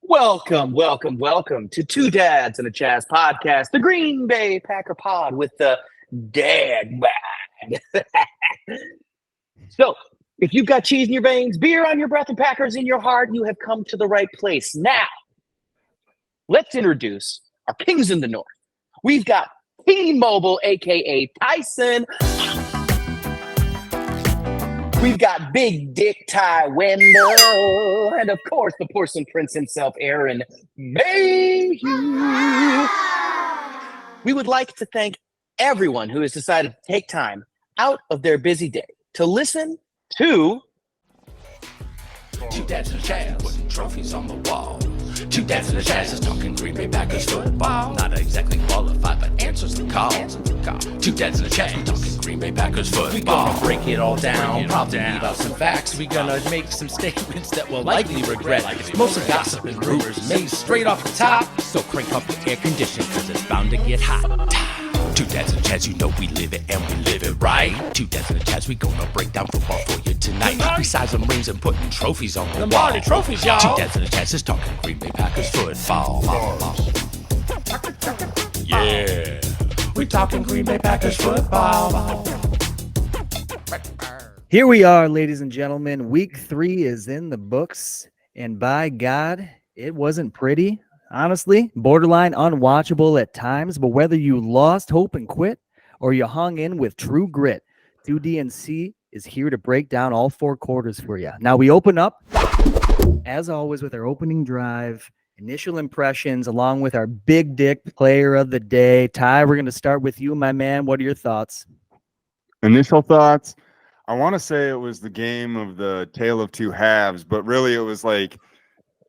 Welcome to Two Dads and a Jazz podcast, the Green Bay Packer pod with the dad bag. So, if you've got cheese in your veins, beer on your breath, and Packers in your heart, you have come to the right place. Now, let's introduce our kings in the north. We've got T-Mobile, a.k.a. Tyson. We've got Big Dick Ty Wendell, and of course, the porcelain prince himself, Aaron Mayhew. We would like to thank everyone who has decided to take time out of their busy day to listen to Two dads and a Jazz, putting trophies on the wall. Two dads and a Jazz is talking Green Bay Packers football. Not exactly qualified, but answers the call. Two dads and a Jazz, talking Green Bay Packers football. We gonna break it all down, probably leave out some facts. We gonna make some statements that we'll likely regret. Most of gossip and rumors made straight off the top. So crank up the air conditioning, cause it's bound to get hot. Two dads and a Jazz, you know we live it and we live it right. Two dads and a Jazz, we gonna break down football for you tonight. Besides them rings and putting trophies on the wall. Trophies, y'all. Two dads and a Jazz is talking Green Bay Packers football. Yeah, we talking Green Bay Packers football. Here we are, ladies and gentlemen. Week 3 is in the books, and by God, it wasn't pretty. Honestly, borderline unwatchable at times, but whether you lost hope and quit or you hung in with true grit, 2DNC is here to break down all 4 quarters for you. Now, we open up, as always, with our opening drive, initial impressions, along with our big dick player of the day. Ty, we're going to start with you, my man. What are your thoughts? Initial thoughts? I want to say it was the game of the tale of two halves, but really it was like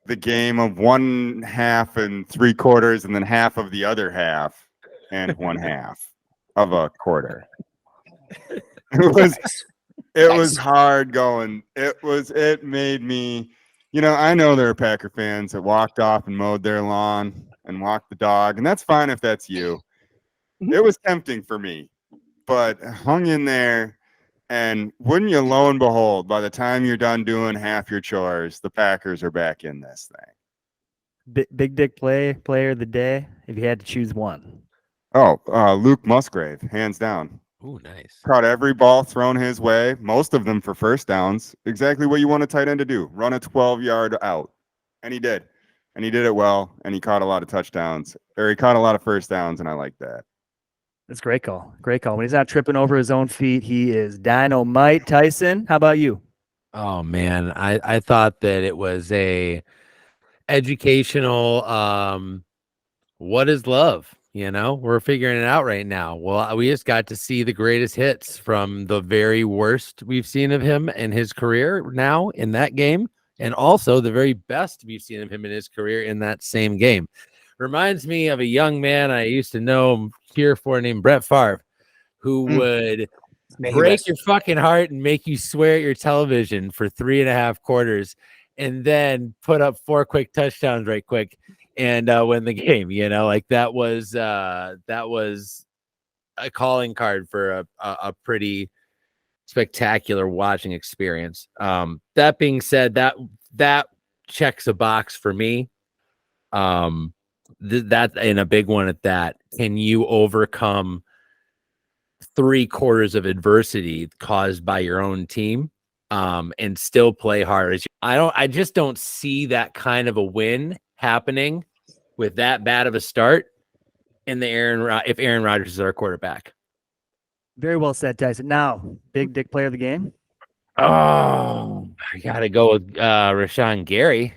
the game of 1 half and 3 quarters and then half of the other half and 1 half of a quarter. It was hard going. It made me, I know there are Packer fans that walked off and mowed their lawn and walked the dog, and that's fine if that's you. It was tempting for me, but hung in there. And wouldn't you, lo and behold, by the time you're done doing half your chores, the Packers are back in this thing. Big dick player of the day, if you had to choose one. Oh, Luke Musgrave, hands down. Ooh, nice. Caught every ball thrown his way, most of them for first downs. Exactly what you want a tight end to do. Run a 12-yard out. And he did. And he did it well, and he caught a lot of touchdowns. Or he caught a lot of first downs, and I like that. That's a great call. Great call. When he's not tripping over his own feet, he is dynamite. Tyson, how about you? Oh man, I thought that it was a educational what is love? We're figuring it out right now. Well, we just got to see the greatest hits from the very worst we've seen of him in his career now in that game, and also the very best we've seen of him in his career in that same game. Reminds me of a young man I used to know here for named Brett Favre, who would break your fucking heart and make you swear at your television for 3.5 quarters and then put up 4 quick touchdowns right quick and win the game. That was a calling card for a pretty spectacular watching experience. That being said, that checks a box for me. That and a big one at that. Can you overcome 3 quarters of adversity caused by your own team and still play hard? I just don't see that kind of a win happening with that bad of a start in if Aaron Rodgers is our quarterback. Very well said, Tyson. Now, big dick player of the game. Oh, I gotta go with Rashawn Gary.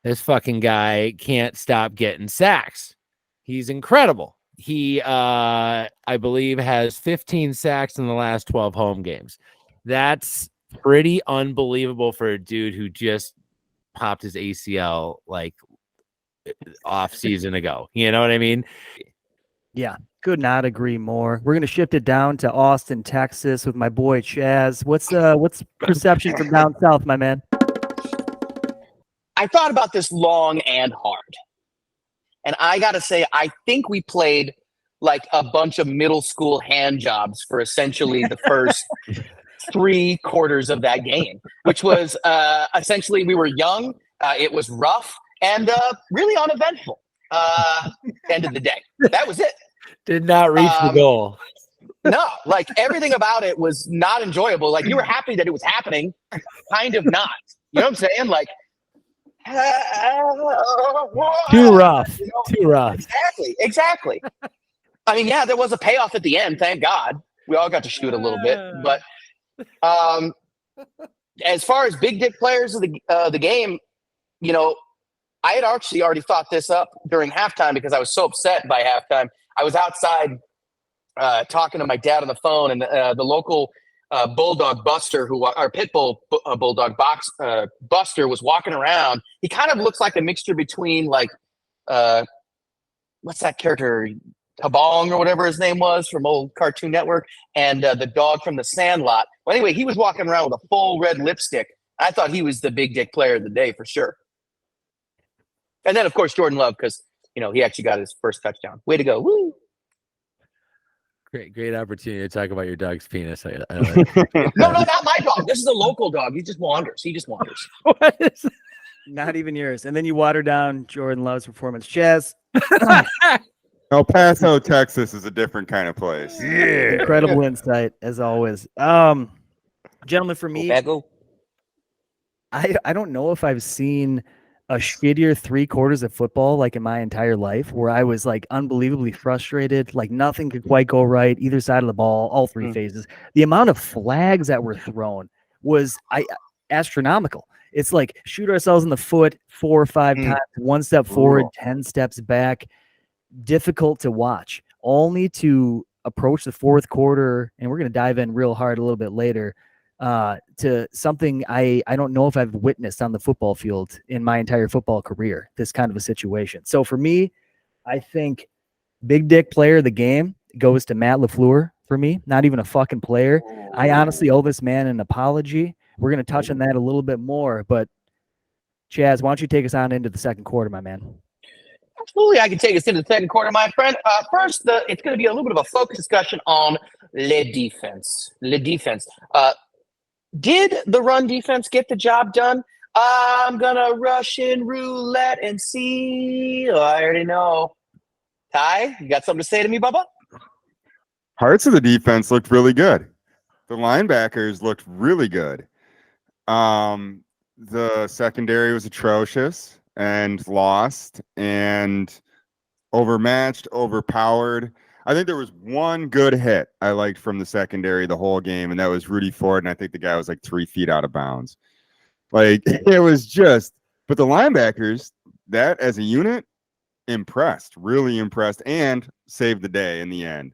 This fucking guy can't stop getting sacks. He's incredible. He, I believe, has 15 sacks in the last 12 home games. That's pretty unbelievable for a dude who just popped his ACL off season ago. You know what I mean? Yeah, could not agree more. We're going to shift it down to Austin, Texas with my boy Chaz. What's perception from down south, my man? I thought about this long and hard. And I got to say, I think we played like a bunch of middle school hand jobs for essentially the first 3 quarters of that game, which was essentially we were young. It was rough. and really uneventful. End of the day. That was it. Did not reach the goal. No, like everything about it was not enjoyable. Like you were happy that it was happening, kind of not. You know what I'm saying? Like Too rough. you know, Too rough. Exactly. I mean, yeah, there was a payoff at the end. Thank God, we all got to shoot a little bit. But as far as big dick players of the game, you know, I had actually already thought this up during halftime because I was so upset by halftime. I was outside talking to my dad on the phone, and the local bulldog Buster, our pit bull bulldog box Buster, was walking around. He kind of looks like a mixture between like what's that character, Tabong or whatever his name was from old Cartoon Network, and the dog from The Sandlot. Well, anyway, he was walking around with a full red lipstick. I thought he was the big dick player of the day for sure. And then, of course, Jordan Love, because he actually got his first touchdown. Way to go! Woo! Great opportunity to talk about your dog's penis. No, not my dog. This is a local dog. He just wanders. What is Not even yours. And then you water down Jordan Love's performance. Chaz, El Paso, Texas is a different kind of place. incredible insight as always. Gentlemen, for me, I don't know if I've seen a shittier 3/4 of football like in my entire life, where I was like unbelievably frustrated, like nothing could quite go right either side of the ball, all three phases. The amount of flags that were thrown was astronomical. It's like shoot ourselves in the foot 4 or 5 times, 1 step forward, 10 steps back. Difficult to watch, only to approach the fourth quarter, and we're going to dive in real hard a little bit later, to something I don't know if I've witnessed on the football field in my entire football career, this kind of a situation. So for me, I think big dick player of the game goes to Matt LaFleur for me, not even a fucking player. I honestly owe this man an apology. We're going to touch on that a little bit more, but Chaz, why don't you take us on into the second quarter, my man? Absolutely, I can take us into the second quarter, my friend. First, it's going to be a little bit of a focus discussion on le defense. Did the run defense get the job done? I'm going to Russian roulette and see. Oh, I already know. Ty, you got something to say to me, Bubba? Parts of the defense looked really good. The linebackers looked really good. The secondary was atrocious and lost and overmatched, overpowered. I think there was one good hit I liked from the secondary the whole game, and that was Rudy Ford, and I think the guy was like 3 feet out of bounds. Like, it was just, but the linebackers, that as a unit, really impressed, and saved the day in the end.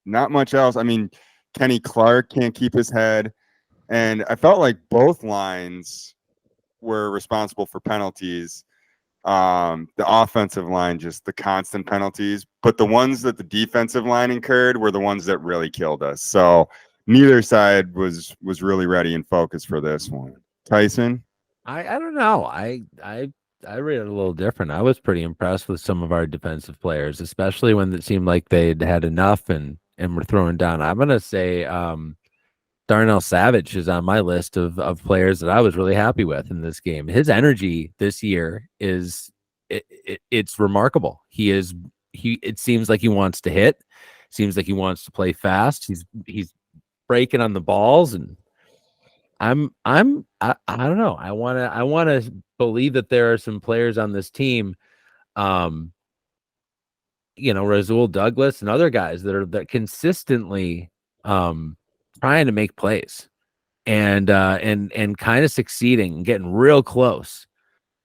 Not much else. I mean, Kenny Clark can't keep his head, and I felt like both lines were responsible for penalties. The offensive line, just the constant penalties, but the ones that the defensive line incurred were the ones that really killed us. So neither side was really ready and focused for this one. Tyson? I don't know. I read it a little different. I was pretty impressed with some of our defensive players, especially when it seemed like they'd had enough and were throwing down. I'm gonna say Darnell Savage is on my list of players that I was really happy with in this game. His energy this year it's remarkable. It seems like he wants to hit, seems like he wants to play fast. He's breaking on the balls, and I don't know. I want to believe that there are some players on this team, Rasul Douglas and other guys that consistently trying to make plays and kind of succeeding and getting real close.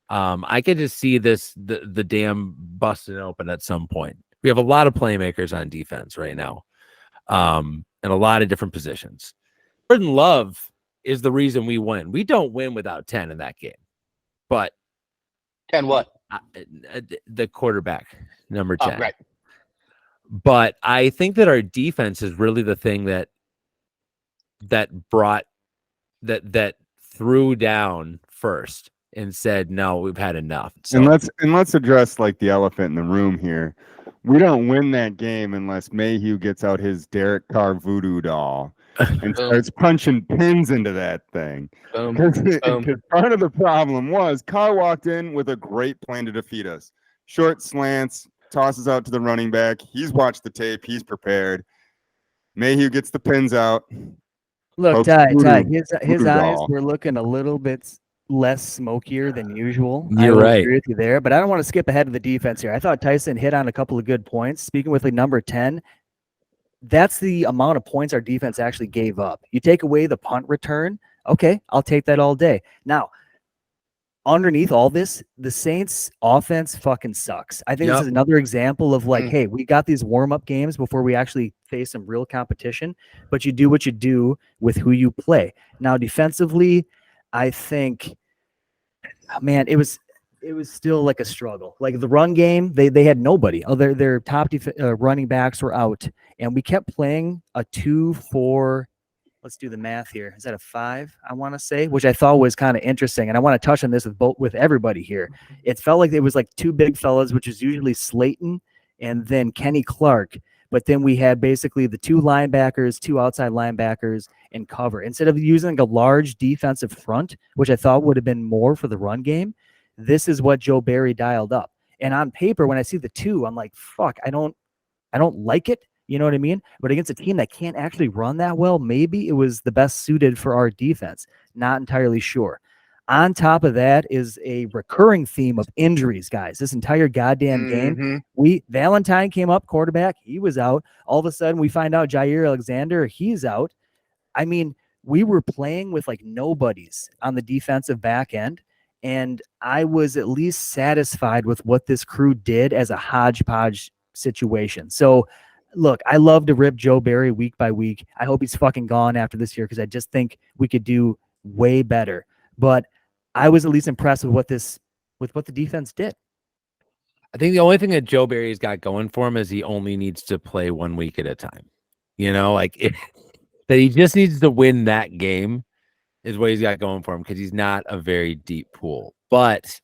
I could just see the dam busting open at some point. We have a lot of playmakers on defense right now, in a lot of different positions. Jordan Love is the reason we win. We don't win without 10 in that game. But 10 what? The quarterback, number 10. Right. But I think that our defense is really the thing that brought that threw down first and said, no, we've had enough. So, and let's address like the elephant in the room here. We don't win that game unless Mayhew gets out his Derek Carr voodoo doll and starts punching pins into that thing. Because part of the problem was Carr walked in with a great plan to defeat us. Short slants, tosses out to the running back. He's watched the tape. He's prepared. Mayhew gets the pins out. Look, Pokes Ty, voodoo his eyes doll. were looking a little bit less smokier than usual. I You're will right. agree with you there, but I don't want to skip ahead of the defense here. I thought Tyson hit on a couple of good points. Speaking with the number 10, that's the amount of points our defense actually gave up. You take away the punt return, okay, I'll take that all day. Now, underneath all this, the Saints offense fucking sucks. I think this is another example of like, hey, we got these warm-up games before we actually face some real competition, but you do what you do with who you play. Now, defensively, I think, man, it was still like a struggle. Like the run game, they had nobody. Oh, their top running backs were out, and we kept playing a 2-4. Let's do the math here. Is that a 5? I want to say, which I thought was kind of interesting, and I want to touch on this with everybody here. It felt like it was like two big fellas, which is usually Slayton and then Kenny Clark. But then we had basically the two linebackers, two outside linebackers, and cover. Instead of using a large defensive front, which I thought would have been more for the run game, this is what Joe Barry dialed up. And on paper, when I see the two, I'm like, fuck, I don't like it. You know what I mean? But against a team that can't actually run that well, maybe it was the best suited for our defense. Not entirely sure. On top of that is a recurring theme of injuries, guys. This entire goddamn game. Valentine came up, quarterback. He was out. All of a sudden, we find out Jair Alexander, he's out. I mean, we were playing with like nobodies on the defensive back end. And I was at least satisfied with what this crew did as a hodgepodge situation. So, look, I love to rip Joe Barry week by week. I hope he's fucking gone after this year because I just think we could do way better. But I was at least impressed with what the defense did. I think the only thing that Joe Barry's got going for him is he only needs to play 1 week at a time. You know, like that he just needs to win that game is what he's got going for him because he's not a very deep pool. But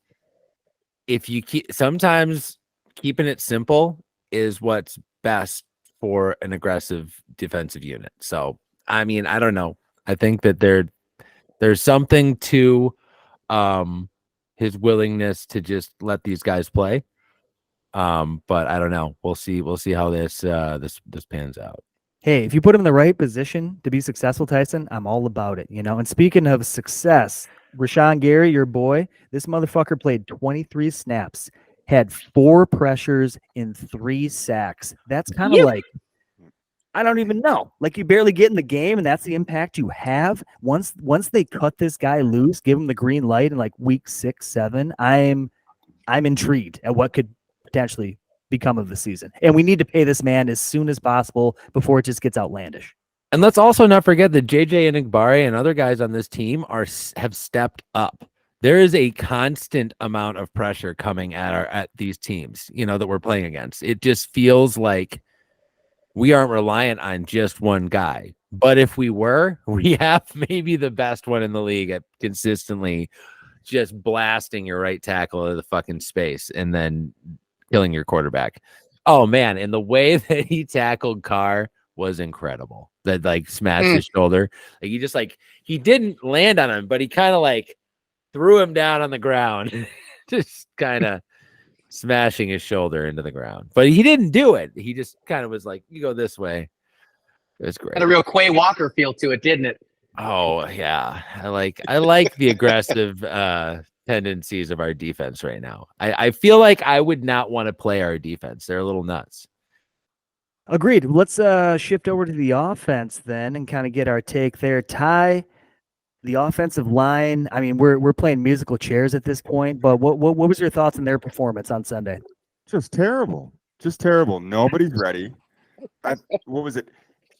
if you sometimes keeping it simple is what's best for an aggressive defensive unit. So, I mean, I don't know. I think that there's something to his willingness to just let these guys play. But I don't know. We'll see how this pans out. Hey, if you put him in the right position to be successful, Tyson, I'm all about it, you know. And speaking of success, Rashawn Gary, your boy, this motherfucker played 23 snaps. Had 4 pressures in 3 sacks. That's kind of like, I don't even know. Like you barely get in the game, and that's the impact you have. Once they cut this guy loose, give him the green light in like week 6, 7, I'm intrigued at what could potentially become of the season. And we need to pay this man as soon as possible before it just gets outlandish. And let's also not forget that JJ Enigbari and other guys on this team have stepped up. There is a constant amount of pressure coming at these teams, you know, that we're playing against. It just feels like we aren't reliant on just one guy. But if we were, we have maybe the best one in the league at consistently just blasting your right tackle into the fucking space and then killing your quarterback. Oh man, and the way that he tackled Carr was incredible. That like smashed his shoulder. Like he didn't land on him, but he kind of like threw him down on the ground, just kind of smashing his shoulder into the ground. But he didn't do it. He just kind of was like, you go this way. It was great. Had a real Quay Walker feel to it, didn't it? Oh, yeah. I like the aggressive tendencies of our defense right now. I feel like I would not want to play our defense. They're a little nuts. Agreed. Let's shift over to the offense then and kind of get our take there. Ty, the offensive line, I mean, we're playing musical chairs at this point, but what was your thoughts on their performance on Sunday? Just terrible. Just terrible. Nobody's ready. What was it?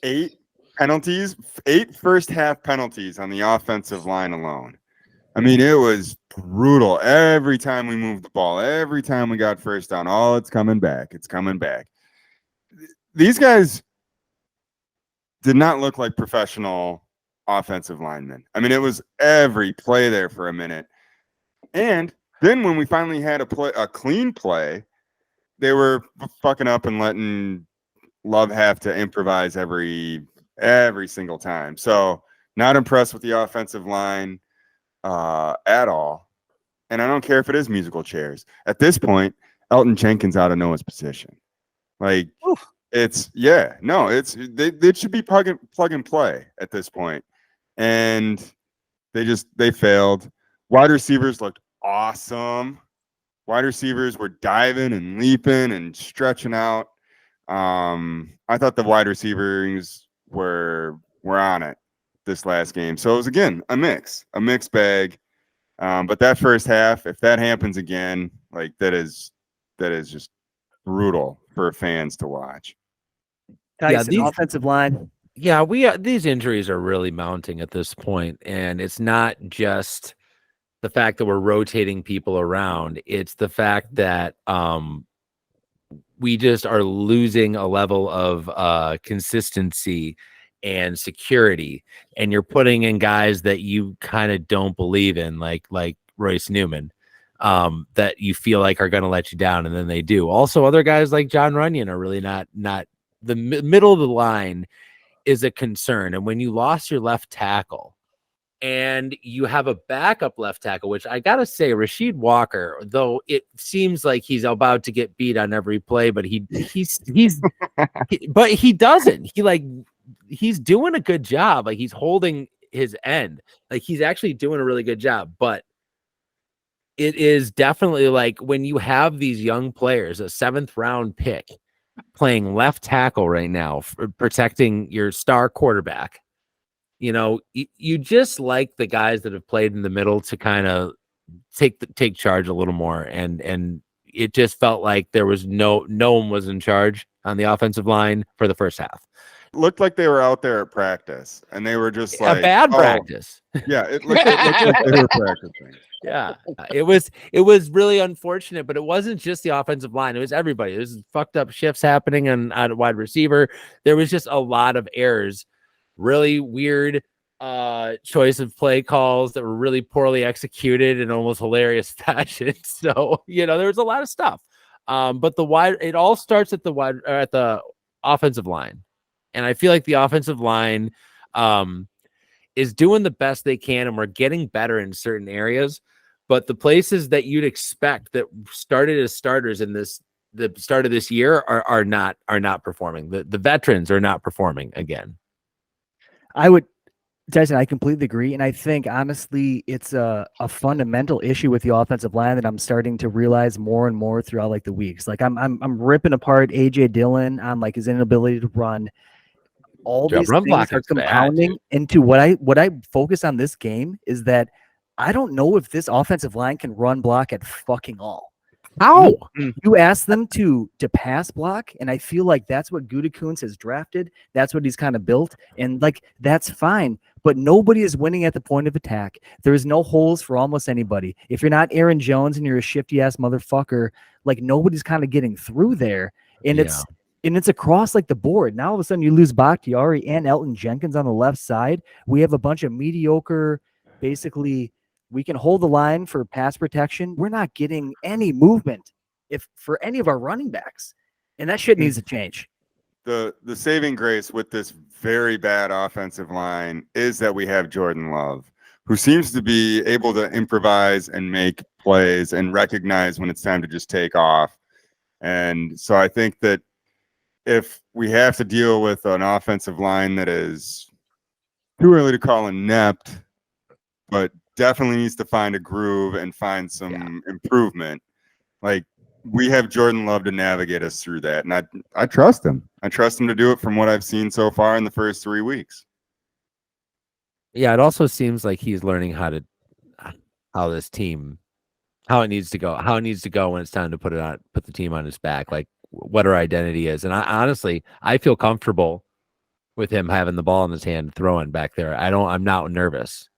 8 penalties, 8 first half penalties on the offensive line alone. I mean, it was brutal. Every time we moved the ball, every time we got first down, it's coming back. It's coming back. These guys did not look like professional offensive linemen. I mean, it was every play there for a minute. And then when we finally had a clean play, they were fucking up and letting Love have to improvise every every single time. So not impressed with the offensive line at all. And I don't care if it is musical chairs. At this point, Elton Jenkins ought to know his position. Like, it's they should be plug and play at this point. And they failed. Wide receivers looked awesome. Wide receivers were diving and leaping and stretching out. I thought the wide receivers were on it this last game. So it was, again, a mixed bag. But that first half, if that happens again, like that is just brutal for fans to watch. Tyson, these- offensive line. Yeah, these injuries are really mounting at this point, and it's not just the fact that we're rotating people around. It's the fact that we just are losing a level of consistency and security, and you're putting in guys that you kind of don't believe in, like Royce Newman, that you feel like are going to let you down, and then they do. Also, other guys like John Runyon are really not the middle of the line is a concern. And when you lost your left tackle and you have a backup left tackle, which I gotta say, Rasheed Walker, though it seems like he's about to get beat on every play, but but he doesn't. He's doing a good job. Like, he's holding his end. Like, he's actually doing a really good job. But it is definitely like when you have these young players, a 7th round pick, playing left tackle right now, protecting your star quarterback. You know, you just like the guys that have played in the middle to kind of take charge a little more, and it just felt like there was no one was in charge on the offensive line for the first half. Looked like they were out there at practice, and they were just like a bad practice. Yeah, it looked like they were practicing. Yeah, it was really unfortunate, but it wasn't just the offensive line. It was everybody. There's fucked up shifts happening on wide receiver. There was just a lot of errors, really weird choice of play calls that were really poorly executed in almost hilarious fashion. So, there was a lot of stuff. But it all starts at the offensive line. And I feel like the offensive line is doing the best they can, and we're getting better in certain areas. But the places that you'd expect that started as starters in the start of this year are not performing. The veterans are not performing again. Tyson, I completely agree. And I think, honestly, it's a fundamental issue with the offensive line that I'm starting to realize more and more throughout like the weeks. Like I'm ripping apart AJ Dillon on like his inability to run. All these things are compounding into what I focus on this game is that I don't know if this offensive line can run block at fucking all. How? You ask them to pass block, and I feel like that's what Gutekunst has drafted. That's what he's kind of built, and like that's fine. But nobody is winning at the point of attack. There's no holes for almost anybody. If you're not Aaron Jones and you're a shifty ass motherfucker, like nobody's kind of getting through there, and it's across like the board. Now all of a sudden you lose Bakhtiari and Elton Jenkins on the left side. We have a bunch of mediocre, basically. We can hold the line for pass protection. We're not getting any movement for any of our running backs, and that shit needs to change. The saving grace with this very bad offensive line is that we have Jordan Love, who seems to be able to improvise and make plays and recognize when it's time to just take off. And so I think that if we have to deal with an offensive line that is too early to call inept, but definitely needs to find a groove and find some improvement. Like, we have Jordan Love to navigate us through that. And I trust him. I trust him to do it from what I've seen so far in the first 3 weeks. Yeah, it also seems like he's learning how it needs to go when it's time to put the team on his back, like what our identity is. And I feel comfortable with him having the ball in his hand, throwing back there. I'm not nervous.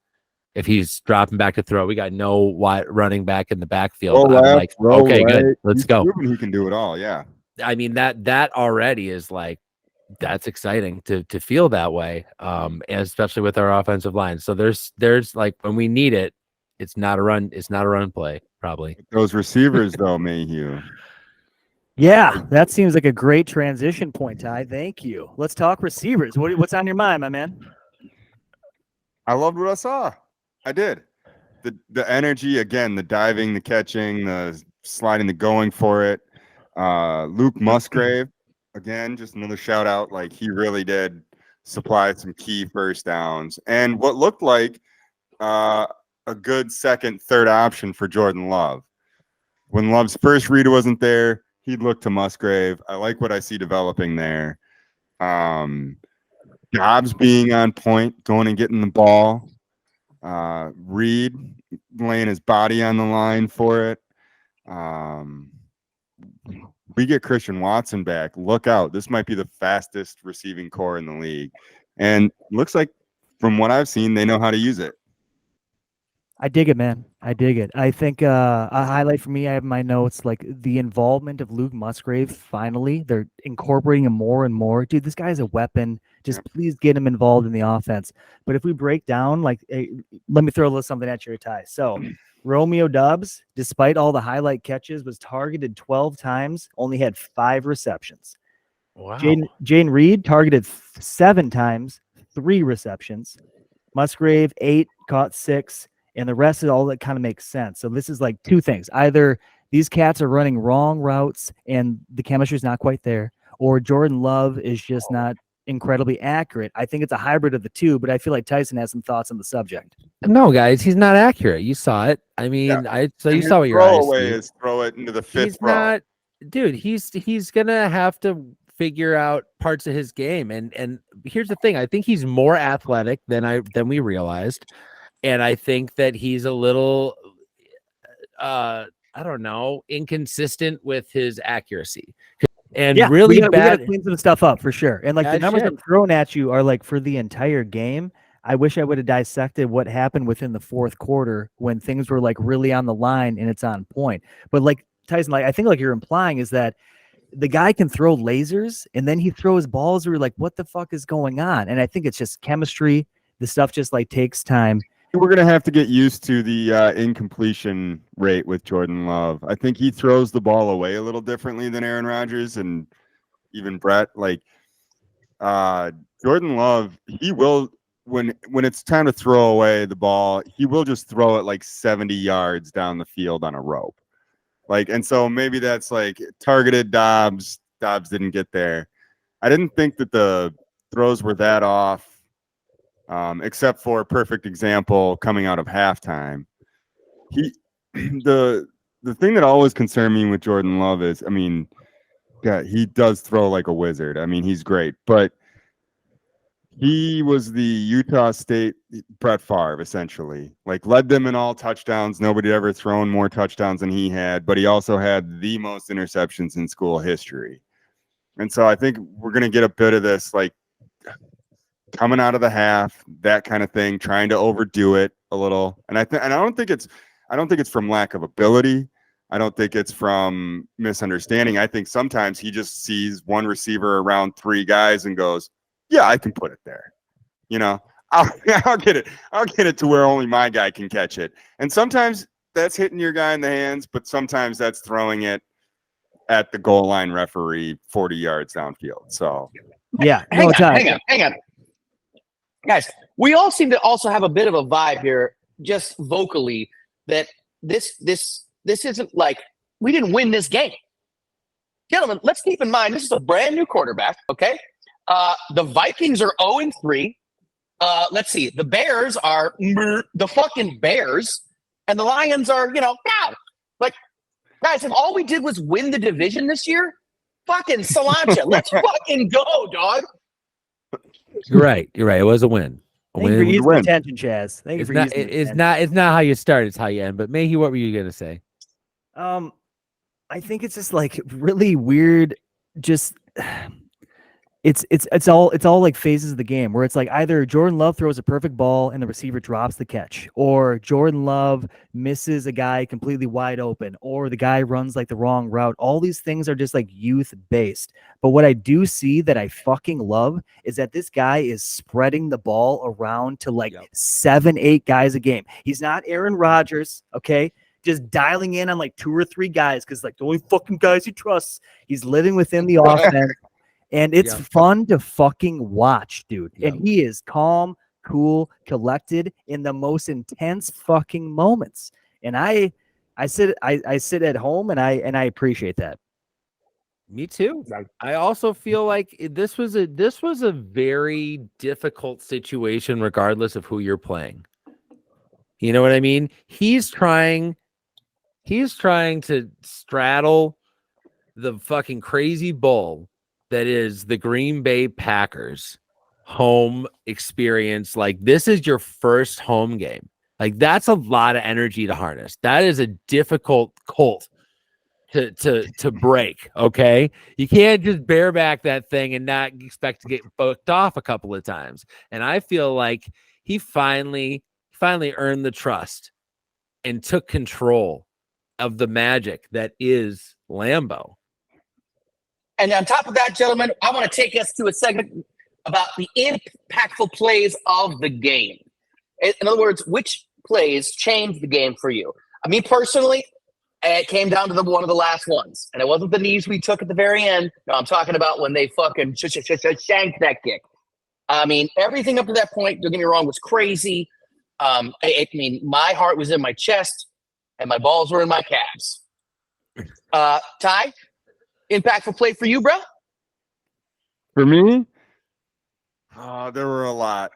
If he's dropping back to throw, we got no wide running back in the backfield. I'm like, okay, good, let's go. He can do it all. Yeah. I mean, that already is like, that's exciting to feel that way. And especially with our offensive line. So there's like, when we need it, it's not a run play, probably. Those receivers though, Mayhew. Yeah, that seems like a great transition point, Ty. Thank you. Let's talk receivers. What's on your mind, my man? I loved what I saw. I did. The energy again, the diving, the catching, the sliding, the going for it. Luke Musgrave, again, just another shout out. Like he really did supply some key first downs and what looked like a good second, third option for Jordan Love. When Love's first read wasn't there, he'd look to Musgrave. I like what I see developing there. Dobbs being on point, going and getting the ball. Reed laying his body on the line for it. We get Christian Watson back. Look out. This might be the fastest receiving core in the league. And looks like from what I've seen, they know how to use it. I dig it, man. I dig it. I think a highlight for me, I have in my notes, like the involvement of Luke Musgrave. Finally, they're incorporating him more and more. Dude, this guy's a weapon. Just please get him involved in the offense. But if we break down, like, let me throw a little something at your tie. So Romeo Doubs, despite all the highlight catches, was targeted 12 times, only had 5 receptions. Wow. Jane Reed targeted 7 times, 3 receptions. Musgrave 8, caught 6. And the rest of all that kind of makes sense. So this is like 2 things. Either these cats are running wrong routes and the chemistry is not quite there, or Jordan Love is just not incredibly accurate. I think it's a hybrid of the 2, but I feel like Tyson has some thoughts on the subject. No, guys, he's not accurate. You saw it. I mean, you saw what your eyes see. Is throw it into the 5th He's row. not, dude. He's gonna have to figure out parts of his game. And here's the thing: I think he's more athletic than we realized. And I think that he's a little, I don't know, inconsistent with his accuracy. And really we bad. gotta clean some stuff up for sure. And like the numbers I'm throwing at you are like for the entire game. I wish I would have dissected what happened within the 4th quarter when things were like really on the line and it's on point. But like Tyson, like I think like you're implying is that the guy can throw lasers and then he throws balls where you're like, what the fuck is going on? And I think it's just chemistry. The stuff just like takes time. We're going to have to get used to the incompletion rate with Jordan Love. I think he throws the ball away a little differently than Aaron Rodgers and even Brett. Like Jordan Love, he will, when it's time to throw away the ball, he will just throw it like 70 yards down the field on a rope. Like, and so maybe that's like targeted Dobbs. Dobbs didn't get there. I didn't think that the throws were that off. Except for a perfect example coming out of halftime. The thing that always concerned me with Jordan Love is, I mean, yeah, he does throw like a wizard. I mean, he's great, but he was the Utah State Brett Favre, essentially. Like led them in all touchdowns. Nobody had ever thrown more touchdowns than he had, but he also had the most interceptions in school history. And so I think we're going to get a bit of this, like, coming out of the half, that kind of thing, trying to overdo it a little. And I don't think it's from lack of ability. I don't think it's from misunderstanding. I think sometimes he just sees one receiver around 3 guys and goes, yeah, I can put it there. You know, I'll get it. I'll get it to where only my guy can catch it. And sometimes that's hitting your guy in the hands, but sometimes that's throwing it at the goal line referee 40 yards downfield. So yeah, hang on. Guys, we all seem to also have a bit of a vibe here, just vocally, that this isn't like we didn't win this game. Gentlemen, let's keep in mind this is a brand new quarterback, okay? The Vikings are 0-3. Let's see. The Bears are the fucking Bears, and the Lions are, like, guys, if all we did was win the division this year, fucking Salancha, let's fucking go, dog. You're right. It was a win. Thank you for easing attention, Chaz. Thank you for easing attention. It's not how you start, it's how you end. But Mayhe, what were you gonna say? I think it's just like really weird. Just it's all like phases of the game where it's like either Jordan Love throws a perfect ball and the receiver drops the catch, or Jordan Love misses a guy completely wide open, or the guy runs like the wrong route. All these things are just like youth based. But what I do see that I fucking love is that this guy is spreading the ball around to like 7-8 guys a game. He's not Aaron Rodgers, okay? just dialing in on like 2 or 3 guys because like the only fucking guys he trusts. He's living within the offense, and it's fun to fucking watch, dude. Yep. And he is calm, cool, collected in the most intense fucking moments. And I sit at home and I appreciate that. Me too. I also feel like this was a very difficult situation, regardless of who you're playing. You know what I mean? He's trying to straddle the fucking crazy bull that is the Green Bay Packers home experience. Like, this is your first home game. Like, that's a lot of energy to harness. That is a difficult colt to break. Okay, you can't just bareback that thing and not expect to get booked off a couple of times. And I feel like he finally earned the trust and took control of the magic that is Lambeau. And on top of that, gentlemen, I want to take us to a segment about the impactful plays of the game. In other words, which plays changed the game for you? Me personally, it came down to one of the last ones. And it wasn't the knees we took at the very end. No, I'm talking about when they fucking shanked that kick. I mean, everything up to that point, don't get me wrong, was crazy. I mean, my heart was in my chest and my balls were in my calves. Ty, impactful play for you, bro? For me, there were a lot.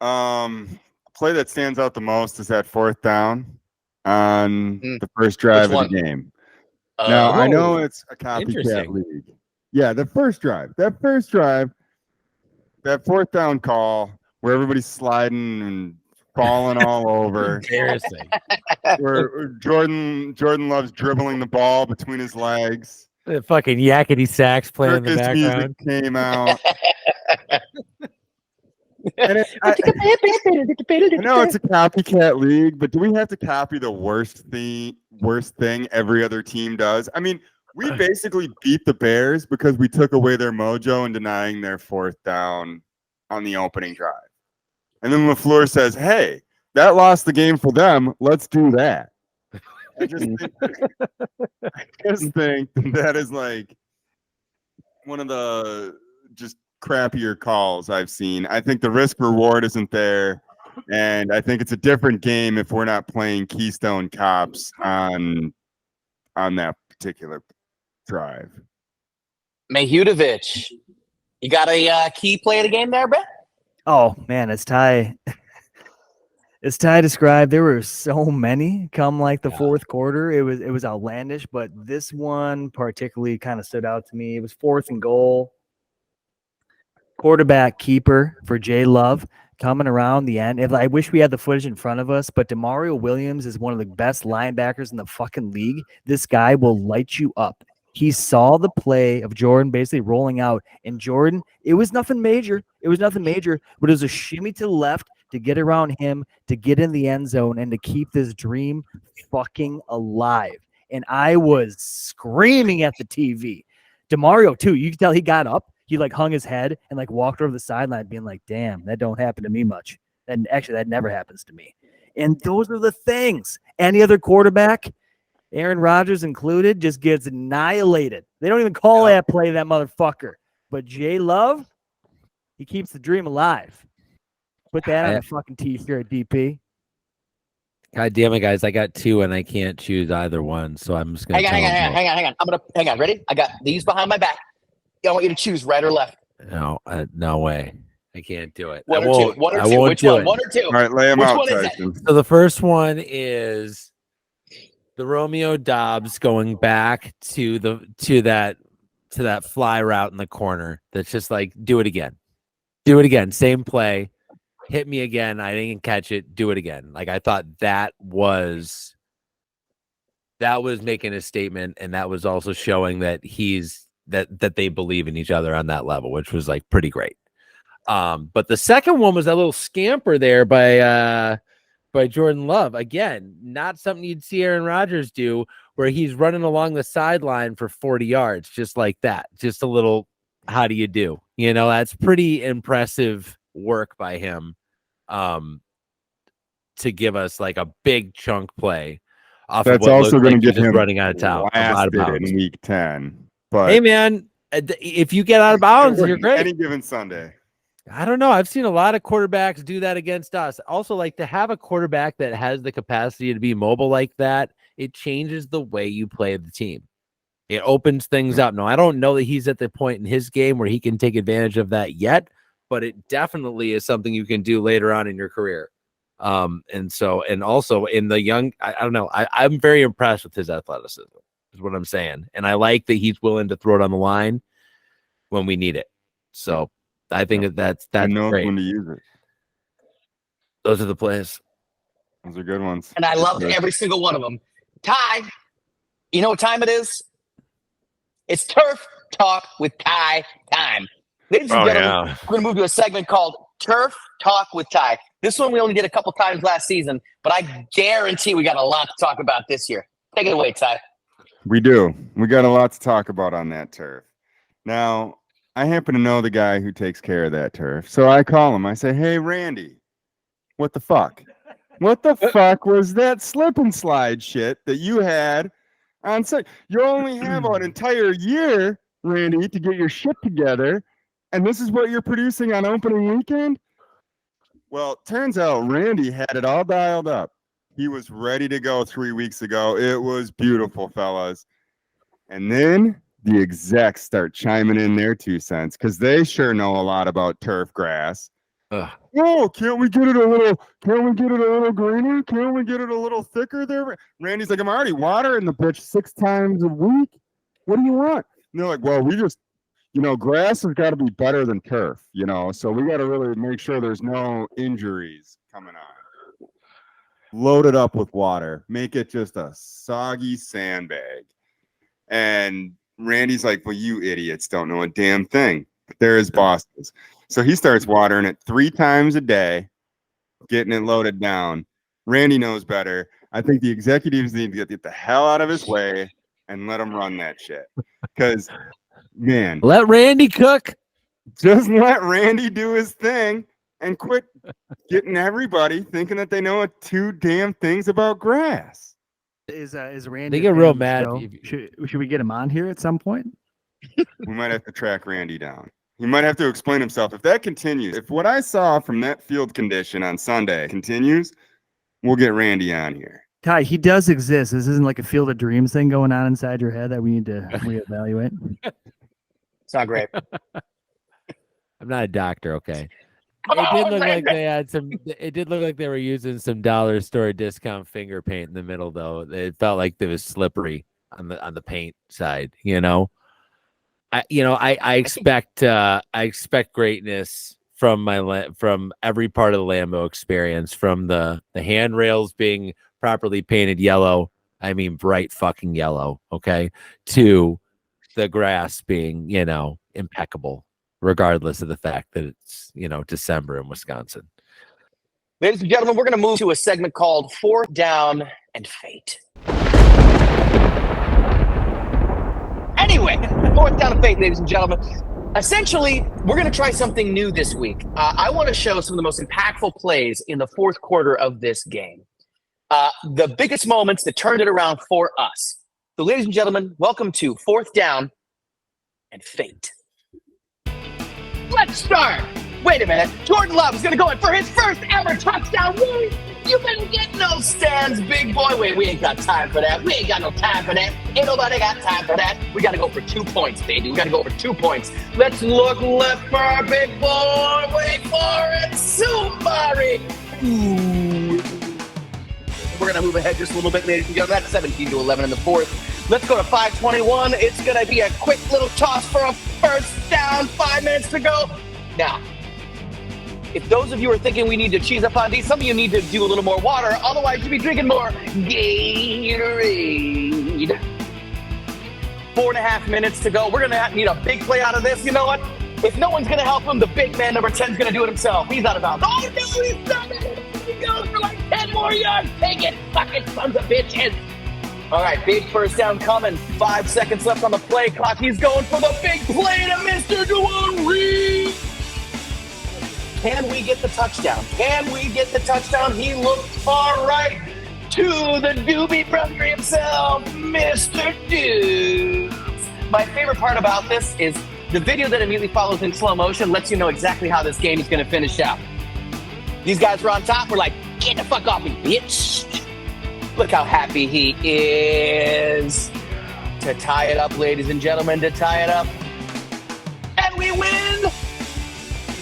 Play that stands out the most is that 4th down on the first drive of the game. Now, I know it's a copycat league. Yeah, the first drive. That 4th down call where everybody's sliding and falling all over. Embarrassing. Where Jordan Love's dribbling the ball between his legs. The fucking yakety sax playing in the background. Music came out. And I know it's a copycat league, but do we have to copy the worst thing every other team does? I mean, we basically beat the Bears because we took away their mojo and denying their 4th down on the opening drive. And then LaFleur says, hey, that lost the game for them. Let's do that. I just think that is like one of the just crappier calls I've seen. I think the risk reward isn't there, and I think it's a different game if we're not playing Keystone Cops on that particular drive. Mahudovic, you got a key play of the game there, Brett? Oh man, as Ty described, there were so many come like the 4th quarter. It was outlandish, but this one particularly kind of stood out to me. It was 4th and goal. Quarterback keeper for Jay Love coming around the end. I wish we had the footage in front of us, but DeMario Williams is one of the best linebackers in the fucking league. This guy will light you up. He saw the play of Jordan basically rolling out, and Jordan, it was nothing major. But it was a shimmy to the left to get around him, to get in the end zone, and to keep this dream fucking alive. And I was screaming at the TV. DeMario, too, you can tell he got up. He like hung his head and like walked over the sideline being like, damn, that don't happen to me much. And actually, that never happens to me. And those are the things. Any other quarterback, Aaron Rodgers included, just gets annihilated. They don't even call that play that motherfucker. But Jay Love, he keeps the dream alive. Put that on a fucking t-shirt, DP. God damn it, guys. I got 2 and I can't choose either one. So I'm just going to hang on. Hang on. Ready? I got these behind my back. I want you to choose right or left. No, no way. I can't do it. One or two. Which one? One or two. All right, lay them out, Tyson. So the first one is the Romeo Dobbs going back to that fly route in the corner. That's just like, do it again. Same play. Hit me again. I didn't catch it. Do it again. Like, I thought that was making a statement, and that was also showing that that they believe in each other on that level, which was like pretty great. But the second one was that little scamper there by Jordan Love. Again, not something you'd see Aaron Rodgers do, where he's running along the sideline for 40 yards, just like that. Just a little, how do you do? You know, that's pretty impressive work by him to give us like a big chunk play. off of That's what also looked going like to he was get just him running out of town, out of blasted bounds. in week 10. But Hey, man, if you get out of bounds, you're great. Any given Sunday. I don't know. I've seen a lot of quarterbacks do that against us. Also, like, to have a quarterback that has the capacity to be mobile like that, it changes the way you play the team. It opens things up. No, I don't know that he's at the point in his game where he can take advantage of that yet, but it definitely is something you can do later on in your career. And also in the young, I don't know. I'm very impressed with his athleticism, is what I'm saying. And I like that he's willing to throw it on the line when we need it. So I think that's and knows great. when to use it. Those are the plays. Those are good ones. And I loved every single one of them. Ty, you know what time it is? It's Turf Talk with Ty time. Ladies and gentlemen, we're going to move to a segment called Turf Talk with Ty. This one we only did a couple times last season, but I guarantee we got a lot to talk about this year. Take it away, Ty. We do. We got a lot to talk about on that turf. Now, I happen to know the guy who takes care of that turf. So I call him. I say, hey, Randy, what the fuck? What the fuck was that slip and slide shit that you had on site? You only have an entire year, Randy, to get your shit together. And this is what you're producing on opening weekend? Well, turns out Randy had it all dialed up. He was ready to go 3 weeks ago. It was beautiful, fellas. And then the execs start chiming in their 2 cents because they sure know a lot about turf grass. Oh, can't we get it a little greener? Can't we get it a little thicker there? Randy's like, I'm already watering the bitch 6 times a week. What do you want? And they're like, well, we just, grass has got to be better than turf, so we got to really make sure there's no injuries coming on. Load it up with water, make it just a soggy sandbag. And Randy's like, well, you idiots don't know a damn thing. But they're his bosses. So he starts watering it 3 times a day, getting it loaded down. Randy knows better. I think the executives need to get the hell out of his way and let him run that shit. Because, man. Let Randy cook. Just let Randy do his thing and quit getting everybody thinking that they know 2 damn things about grass. Is Randy? They get real mad. Should we get him on here at some point? We might have to track Randy down. He might have to explain himself. If that continues, if what I saw from that field condition on Sunday continues, we'll get Randy on here. Ty, he does exist. This isn't like a Field of Dreams thing going on inside your head that we need to reevaluate. It's not great. I'm not a doctor, okay? Come It did on, look like baby. they had some. It did look like they were using some dollar store discount finger paint in the middle, though. It felt like it was slippery on the paint side. I expect greatness from every part of the Lambeau experience, from the handrails being properly painted yellow. I mean, bright fucking yellow. Okay, to the grass being impeccable, regardless of the fact that it's December in Wisconsin. Ladies and gentlemen, we're going to move to a segment called 4th Down and Fate. Anyway, 4th Down and Fate, ladies and gentlemen. Essentially, we're going to try something new this week. I want to show some of the most impactful plays in the 4th quarter of this game. The biggest moments that turned it around for us. So, ladies and gentlemen, welcome to 4th Down and Fate. Let's start. Wait a minute. Jordan Love is going to go in for his first ever touchdown. Woo! You better get no stands, big boy. Wait, we ain't got time for that. We ain't got no time for that. Ain't nobody got time for that. We got to go for 2 points, baby. We got to go for 2 points. Let's look left for our big boy. Wait for it. Sumari. Ooh. We're going to move ahead just a little bit, ladies and gentlemen. That's 17-11 in the 4th. Let's go to 5:21. It's going to be a quick little toss for a first down. 5 minutes to go. Now, if those of you are thinking we need to cheese up on these, some of you need to do a little more water. Otherwise, you'll be drinking more Gatorade. 4.5 minutes to go. We're going to need a big play out of this. You know what? If no one's going to help him, the big man, number 10, is going to do it himself. He's out of bounds. Oh, no, he's not. He goes for like 10 more yards. Take it. Fucking sons of bitches. All right, big first down coming. 5 seconds left on the play clock. He's going for the big play to Mr. Dewan Reed. Can we get the touchdown? Can we get the touchdown? He looks all right. to the Doobie Brother himself, Mr. Dubes. My favorite part about this is the video that immediately follows in slow motion lets you know exactly how this game is going to finish out. These guys were on top. We're like, get the fuck off me, bitch. Look how happy he is. To tie it up, ladies and gentlemen, to tie it up. And we win!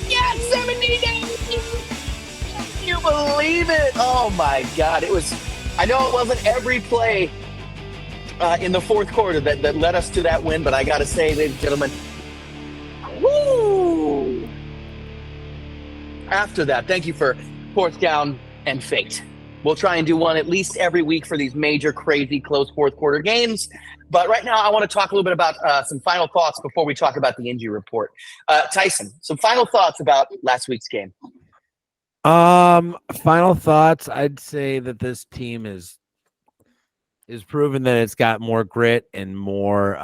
Yes, 70 Can you believe it? Oh my God. It was, I know it wasn't every play in the fourth quarter that led us to that win, but I got to say, ladies and gentlemen, woo! After that, thank you for fourth down and fate. We'll try and do one at least every week for these major, crazy, close fourth quarter games. But right now, I want to talk a little bit about some final thoughts before we talk about the injury report. Tyson, some final thoughts about last week's game. Final thoughts. I'd say that this team is proven that it's got more grit and more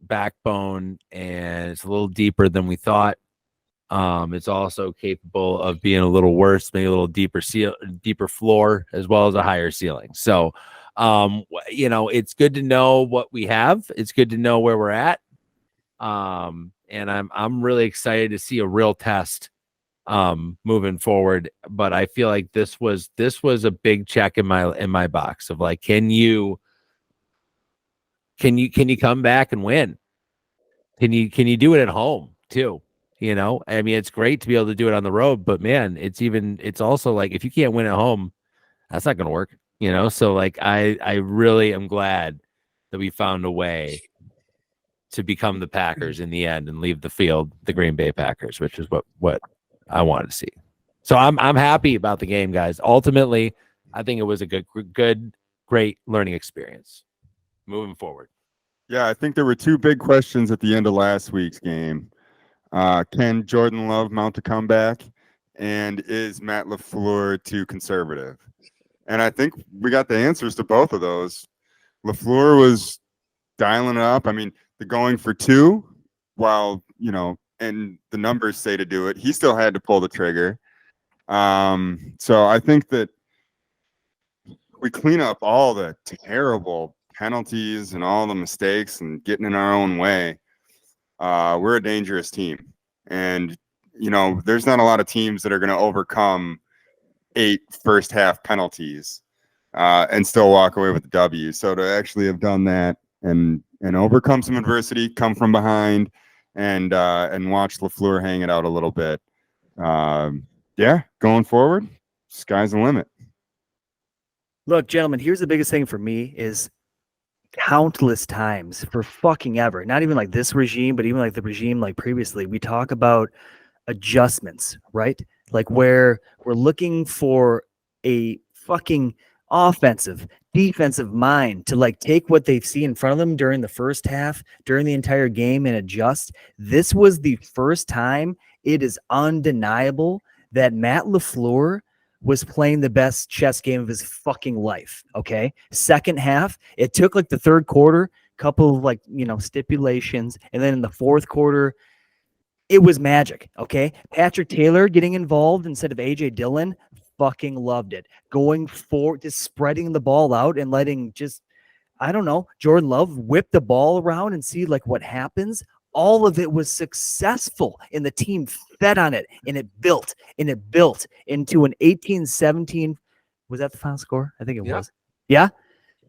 backbone, and it's a little deeper than we thought. It's also capable of being a little worse, maybe a little deeper floor, as well as a higher ceiling. So, it's good to know what we have. It's good to know where we're at. And I'm really excited to see a real test moving forward. But I feel like this was a big check in my box of like, can you come back and win? Can you do it at home too? I mean, it's great to be able to do it on the road, but man, it's also like, if you can't win at home, that's not going to work, So like, I really am glad that we found a way to become the Packers in the end and leave the field, the Green Bay Packers, which is what I wanted to see. So I'm happy about the game, guys. Ultimately, I think it was a great learning experience moving forward. Yeah, I think there were two big questions at the end of last week's game. Can Jordan Love mount a comeback? And is Matt LaFleur too conservative? And I think we got the answers to both of those. LaFleur was dialing it up. I mean, the going for two, while, and the numbers say to do it, he still had to pull the trigger. So I think that we clean up all the terrible penalties and all the mistakes and getting in our own way. We're a dangerous team, and there's not a lot of teams that are going to overcome 8 first half penalties and still walk away with the W. So to actually have done that and overcome some adversity, come from behind, and watch LaFleur hang it out a little bit. Going forward, sky's the limit. Look, gentlemen, here's the biggest thing for me is countless times for fucking ever, not even like this regime, but even like the regime like previously, we talk about adjustments, right? Like where we're looking for a fucking offensive, defensive mind to like take what they see in front of them during the first half, during the entire game, and adjust. This was the first time, it is undeniable, that Matt LaFleur was playing the best chess game of his fucking life. Okay. Second half, it took like the third quarter, couple of like, stipulations. And then in the fourth quarter, it was magic. Okay. Patrick Taylor getting involved instead of AJ Dillon, fucking loved it. Going forward, just spreading the ball out and letting Jordan Love whip the ball around and see like what happens. All of it was successful, and the team fed on it, and it built into an 18-17. Was that the final score? I think it was. Yeah?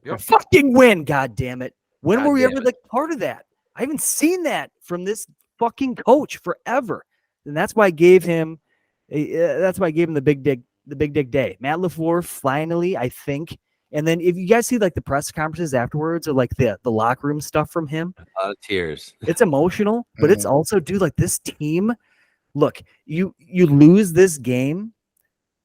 Yep. Fucking win, God damn it. When God were we damn ever it. like part of that? I haven't seen that from this fucking coach forever. And that's why I gave him the big dig day. Matt LaFleur finally, I think. And then if you guys see like the press conferences afterwards or like the locker room stuff from him, A lot of tears. it's emotional, but it's also, dude, like this team, look, you lose this game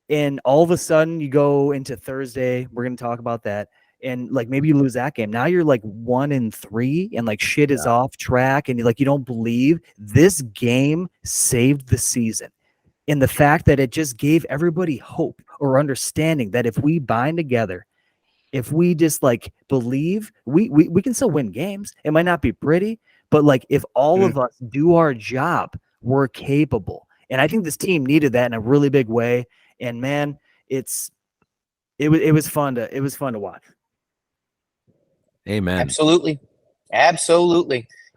and all of a sudden you go into Thursday. We're going to talk about that. And like, maybe you lose that game. Now you're like 1-3 and like shit is off track. And you don't believe this game saved the season. And the fact that it just gave everybody hope or understanding that if we bind together, if we just like believe, we can still win games. It might not be pretty, but like if all of us do our job, we're capable. And I think this team needed that in a really big way. And man, it's it was fun to watch. Amen. Absolutely.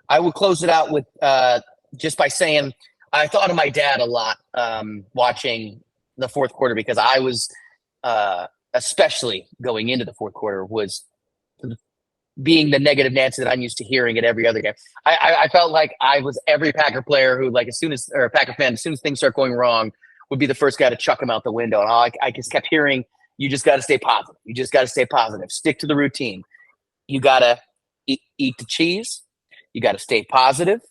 I would close it out with just by saying I thought of my dad a lot watching the fourth quarter, because I was especially going into the fourth quarter was being the negative Nancy that I'm used to hearing at every other game. I felt like I was every Packer player who, like, or Packer fan, as soon as things start going wrong, would be the first guy to chuck him out the window. And I just kept hearing, you just got to stay positive. You just got to stay positive. Stick to the routine. You got to eat the cheese. You got to stay positive.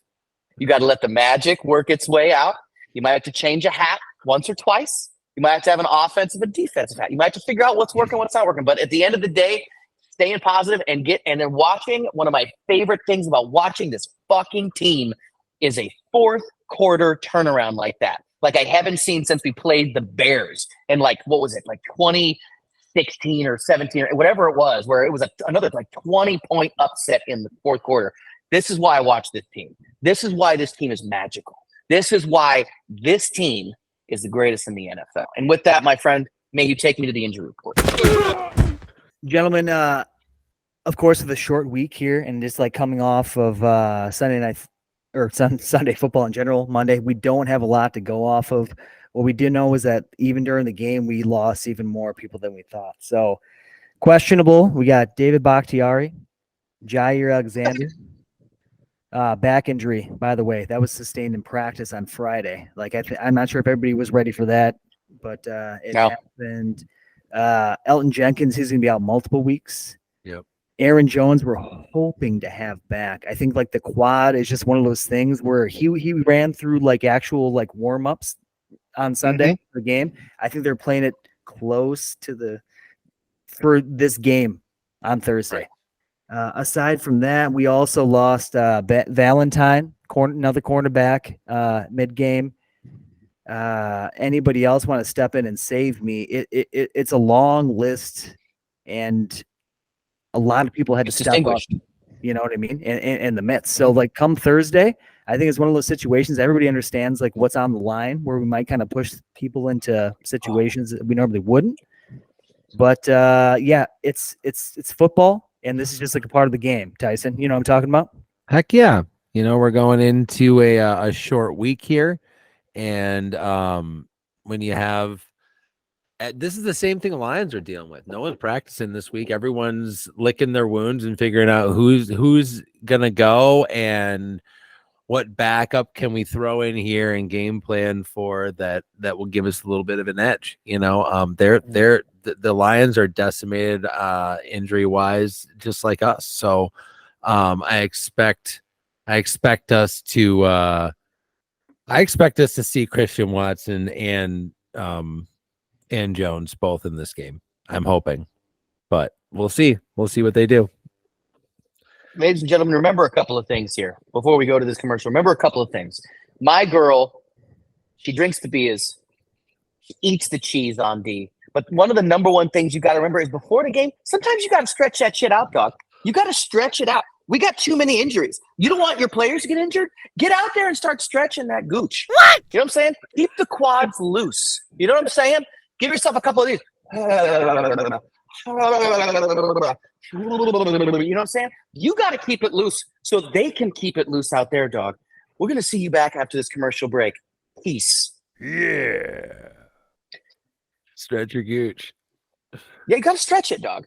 You got to let the magic work its way out. You might have to change a hat once or twice. You might have to have an offensive and defensive hat. You might have to figure out what's working, what's not working. But at the end of the day, staying positive and then watching. One of my favorite things about watching this fucking team is a fourth quarter turnaround like that. Like I haven't seen since we played the Bears and, like, what was it, like 2016 or 17 or whatever it was, where it was another like 20-point upset in the fourth quarter. This is why I watch this team. This is why this team is magical. This is why this team is the greatest in the NFL. And with that, my friend, may you take me to the injury report. Gentlemen, of course, with a short week here and just like coming off of Sunday night or Sunday football in general, Monday, we don't have a lot to go off of. What we do know is that even during the game, we lost even more people than we thought. So questionable. We got David Bakhtiari, Jair Alexander. Back injury, by the way, that was sustained in practice on Friday. Like I'm not sure if everybody was ready for that, but it happened. Elton Jenkins, he's going to be out multiple weeks. Yep. Aaron Jones, we're hoping to have back. I think like the quad is just one of those things where he ran through like actual like warm-ups on Sunday for the game. I think they're playing it close to for this game on Thursday. Right. Aside from that, we also lost Valentine, another cornerback, mid-game. Anybody else want to step in and save me? It's a long list, and a lot of people had to step up. You know what I mean? In the midst. So, like, come Thursday, I think it's one of those situations everybody understands, like, what's on the line, where we might kind of push people into situations that we normally wouldn't. But yeah, it's football. And this is just like a part of the game, Tyson. You know what I'm talking about? Heck yeah. We're going into a short week here. And when you have this is the same thing the Lions are dealing with. No one's practicing this week. Everyone's licking their wounds and figuring out who's going to go and what backup can we throw in here and game plan for that will give us a little bit of an edge. The Lions are decimated injury wise, just like us. So I expect us to see Christian Watson and Jones both in this game. I'm hoping, but we'll see. We'll see what they do. Ladies and gentlemen, remember a couple of things here before we go to this commercial. Remember a couple of things. My girl, she drinks the beers. She eats the cheese on D. But one of the number one things you got to remember is before the game, sometimes you got to stretch that shit out, dog. You got to stretch it out. We got too many injuries. You don't want your players to get injured? Get out there and start stretching that gooch. What? You know what I'm saying? Keep the quads loose. You know what I'm saying? Give yourself a couple of these. You know what I'm saying? You got to keep it loose so they can keep it loose out there, dog. We're going to see you back after this commercial break. Peace. Yeah. Stretch your gooch. Yeah, you got to stretch it, dog.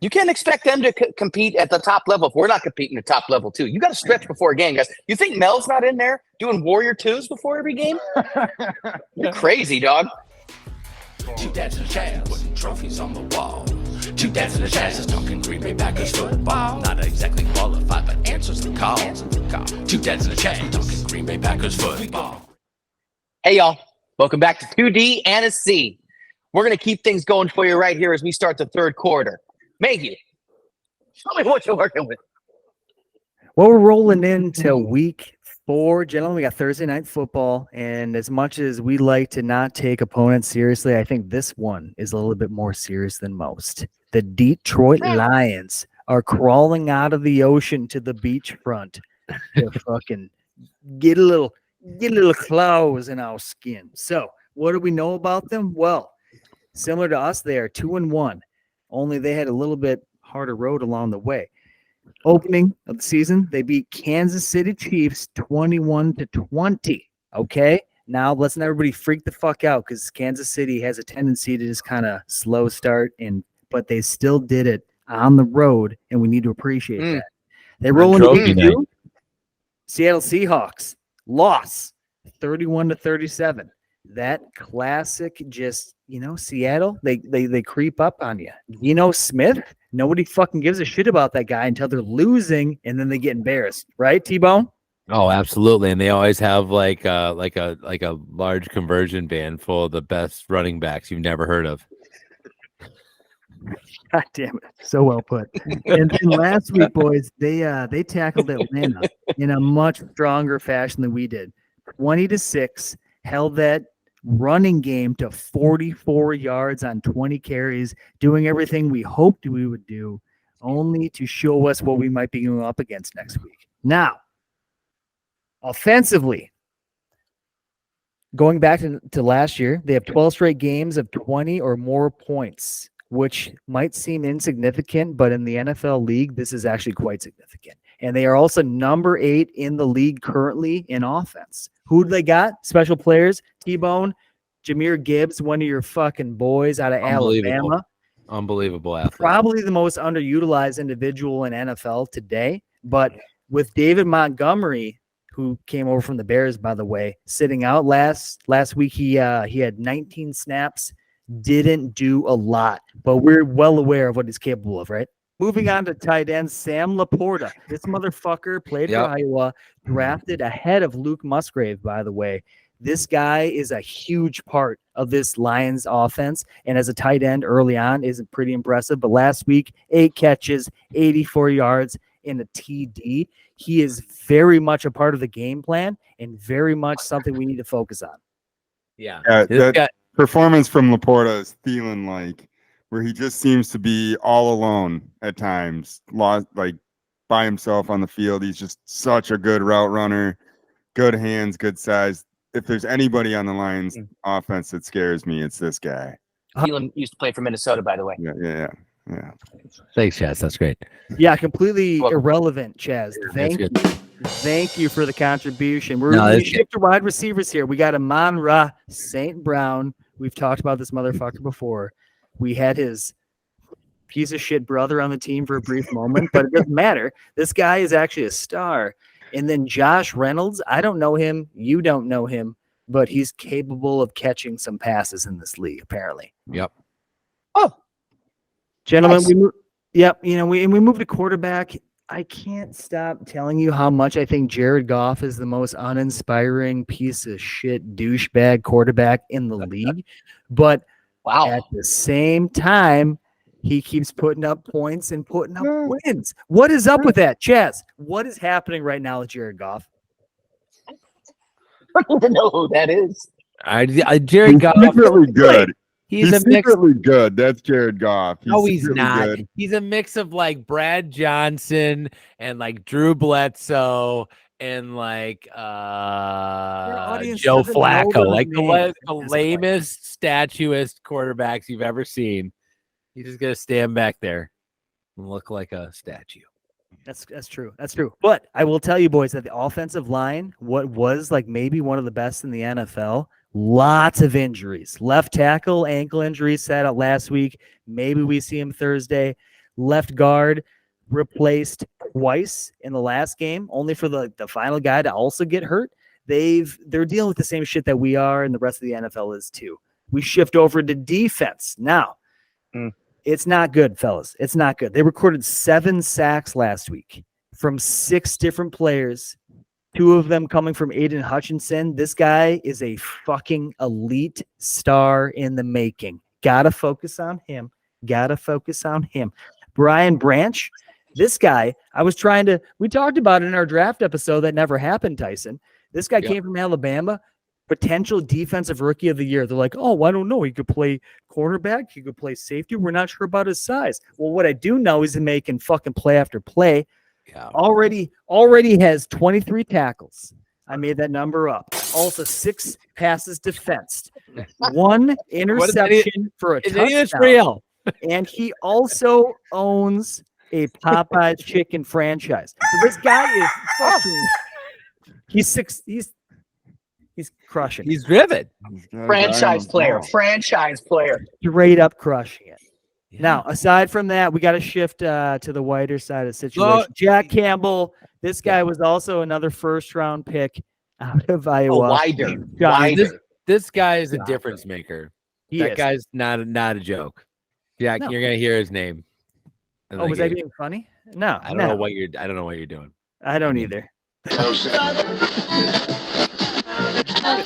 You can't expect them to compete at the top level if we're not competing at top level, too. You got to stretch before a game, guys. You think Mel's not in there doing Warrior 2s before every game? You're crazy, dog. Two dads and a Chaz, putting trophies on the wall. Two dads and a Chaz is talking Green Bay Packers football. Not exactly qualified, but answers the call. Two dads and a Chaz talking Green Bay Packers football. Hey, y'all. Welcome back to 2D and a C. We're going to keep things going for you right here as we start the third quarter. Maggie, show me what you're working with. Well, we're rolling into week 4, gentlemen. We got Thursday night football, and as much as we like to not take opponents seriously, I think this one is a little bit more serious than most. The Detroit Lions are crawling out of the ocean to the beachfront to fucking get a little claws in our skin. So, what do we know about them? Well, Similar to us, they are 2-1. Only they had a little bit harder road along the way. Opening of the season, they beat Kansas City Chiefs 21-20. Okay, now let's not everybody freak the fuck out because Kansas City has a tendency to just kind of slow start, but they still did it on the road, and we need to appreciate that. They roll into Trophy night. Seattle Seahawks loss 31-37. That classic, just Seattle, they creep up on you. Smith, nobody fucking gives a shit about that guy until they're losing, and then they get embarrassed, right, T-Bone? Oh, absolutely. And they always have like a large conversion band full of the best running backs you've never heard of. God damn it. So well put. And then last week, boys, they tackled Atlanta in a much stronger fashion than we did. 20-6, held that running game to 44 yards on 20 carries, doing everything we hoped we would do, only to show us what we might be going up against next week. Now, offensively, going back to last year, they have 12 straight games of 20 or more points, which might seem insignificant, but in the NFL league, this is actually quite significant. And they are also number 8 in the league currently in offense. Who do they got? Special players, T-Bone, Jahmyr Gibbs, one of your fucking boys out of Alabama. Unbelievable athlete. Probably the most underutilized individual in NFL today. But with David Montgomery, who came over from the Bears, by the way, sitting out last week, he had 19 snaps, didn't do a lot, but we're well aware of what he's capable of, right? Moving on to tight end, Sam Laporta. This motherfucker played for Iowa, drafted ahead of Luke Musgrave, by the way. This guy is a huge part of this Lions offense, and as a tight end early on is pretty impressive. But last week, 8 catches, 84 yards, in a TD. He is very much a part of the game plan and very much something we need to focus on. Yeah. That performance from Laporta is Thielen-like, where he just seems to be all alone at times, like by himself on the field. He's just such a good route runner, good hands, good size. If there's anybody on the Lions offense that scares me, it's this guy. Thielen used to play for Minnesota, by the way. Yeah. Thanks, Chaz. That's great. Yeah, completely irrelevant, Chaz. Thank you for the contribution. We're going to shift to wide receivers here. We got Amon-Ra St. Brown. We've talked about this motherfucker before. We had his piece of shit brother on the team for a brief moment, but it doesn't matter. This guy is actually a star. And then Josh Reynolds, I don't know him. You don't know him, but he's capable of catching some passes in this league, apparently. Yep. Oh, gentlemen, nice. we moved to quarterback. I can't stop telling you how much I think Jared Goff is the most uninspiring piece of shit douchebag quarterback in the league. But at the same time, he keeps putting up points and putting up wins. What is up with that, Chaz? What is happening right now with Jared Goff? I don't even know who that is. Jared Goff is really good. He's a secretly good. That's Jared Goff. He's not. Good. He's a mix of like Brad Johnson and like Drew Bledsoe and like Joe Flacco, like the lamest, statuest quarterbacks you've ever seen. He's just gonna stand back there and look like a statue. That's true. That's true. But I will tell you, boys, that the offensive line, what was like maybe one of the best in the NFL, lots of injuries. Left tackle, ankle injury sat out last week. Maybe we see him Thursday. Left guard replaced twice in the last game, only for the final guy to also get hurt. They're dealing with the same shit that we are and the rest of the NFL is too. We shift over to defense. Now, it's not good, fellas. It's not good. They recorded 7 sacks last week from 6 different players, 2 of them coming from Aiden Hutchinson. This guy is a fucking elite star in the making. Gotta focus on him. Brian Branch, this guy, we talked about it in our draft episode that never happened, Tyson. This guy came from Alabama, potential defensive rookie of the year. They're like, oh, I don't know. He could play cornerback. He could play safety. We're not sure about his size. Well, what I do know is he's making fucking play after play. Yeah. Already has 23 tackles. I made that number up. also 6 passes defensed, 1 interception for a Is any of this touchdown, real? and he also owns a Popeye chicken franchise. So this guy is fucking. He's crushing. He's driven. These guys Franchise are player. ball. Franchise player. Straight up crushing it. Yeah. Now, aside from that, we got to shift to the wider side of the situation. Well, Jack Campbell, this guy was also another first-round pick out of Iowa. Wider. John, This guy is a Yeah. difference maker. he That is. guy's not a joke. Jack, No. you're gonna hear his name. in Oh, the was I game. being funny? No, I don't know what you're doing. I don't either.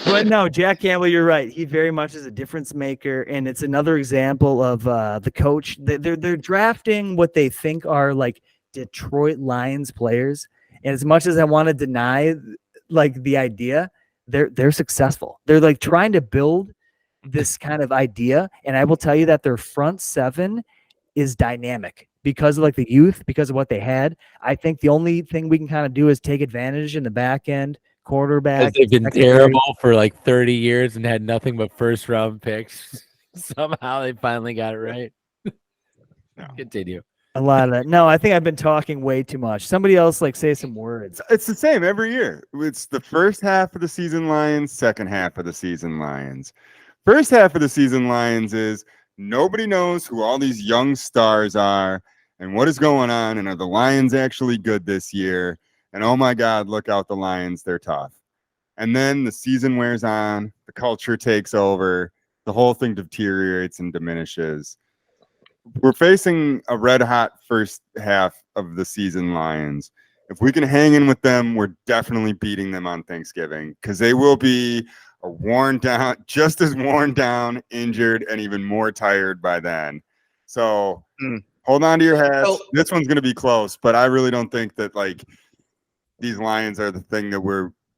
But no, Jack Campbell, you're right. He very much is a difference maker, and it's another example of the coach. They're drafting what they think are like Detroit Lions players, and as much as I want to deny like the idea, they're successful. They're like trying to build this kind of idea, and I will tell you that their front seven is dynamic because of like the youth, because of what they had. I think the only thing we can kind of do is take advantage in the back end. Quarterback. Because they've been secondary. terrible for like 30 years and had nothing but first round picks. Somehow they finally got it right. Continue. A lot of that. No, I think I've been talking way too much. Somebody else like say some words. It's the same every year. It's the first half of the season Lions, second half of the season Lions. First half of the season Lions is nobody knows who all these young stars are and what is going on, and are the Lions actually good this year? And oh my God, look out the Lions, they're tough. And then the season wears on, the culture takes over, the whole thing deteriorates and diminishes. We're facing a red hot first half of the season Lions. If we can hang in with them, we're definitely beating them on Thanksgiving, because they will be a worn down, just as worn down, injured, and even more tired by then. So hold on to your hats. So- This one's going to be close, but I really don't think that like these Lions are the thing that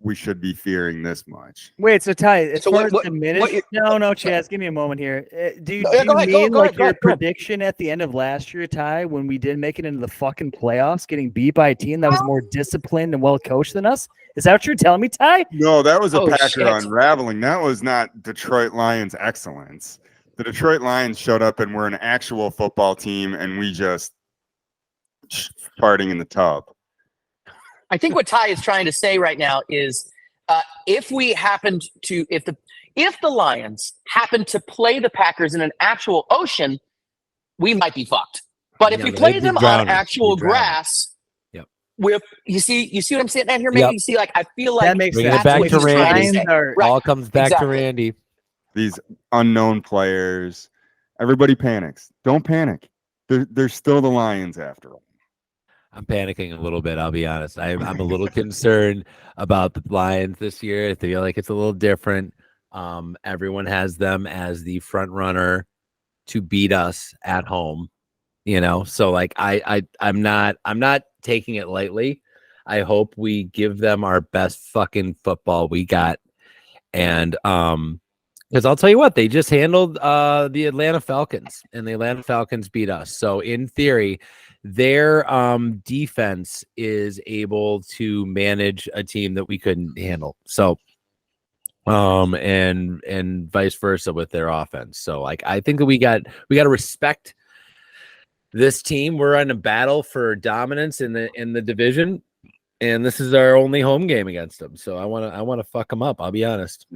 we should be fearing this much. Wait, so Ty, as So far what- as what- diminish, what you- no, Chaz, give me a moment here. Do you, No, yeah, do go you ahead, mean go like ahead, your go ahead. prediction at the end of last year, Ty, when we didn't make it into the fucking playoffs, getting beat by a team that was more disciplined and well coached than us? Is that what you're telling me, Ty? No, that was a Oh, Packer shit. unraveling. That was not Detroit Lions excellence. The Detroit Lions showed up and were an actual football team, and we just farting in the tub. I think what Ty is trying to say right now is if the Lions happen to play the Packers in an actual ocean, we might be fucked. But if Yeah, we but play they'd be them on drowning. actual They'd be drowning. grass, Yep. you see what I'm saying at here? Maybe Yep. you see, like I feel like That makes Bring it sense. back what to he's trying Randy. say. Are, Right. All comes back Exactly. to Randy. These unknown players, everybody panics. Don't panic. They're still the Lions after all. I'm panicking a little bit. I'll be honest. I'm a little concerned about the Lions this year. I feel like it's a little different. Everyone has them as the front runner to beat us at home. You know, so like I'm not taking it lightly. I hope we give them our best fucking football we got, and because I'll tell you what, they just handled the Atlanta Falcons, and the Atlanta Falcons beat us. So in theory, their defense is able to manage a team that we couldn't handle. So and vice versa with their offense. So like I think that we got to respect this team. We're in a battle for dominance in the division, and this is our only home game against them. So I want to fuck them up. I'll be honest.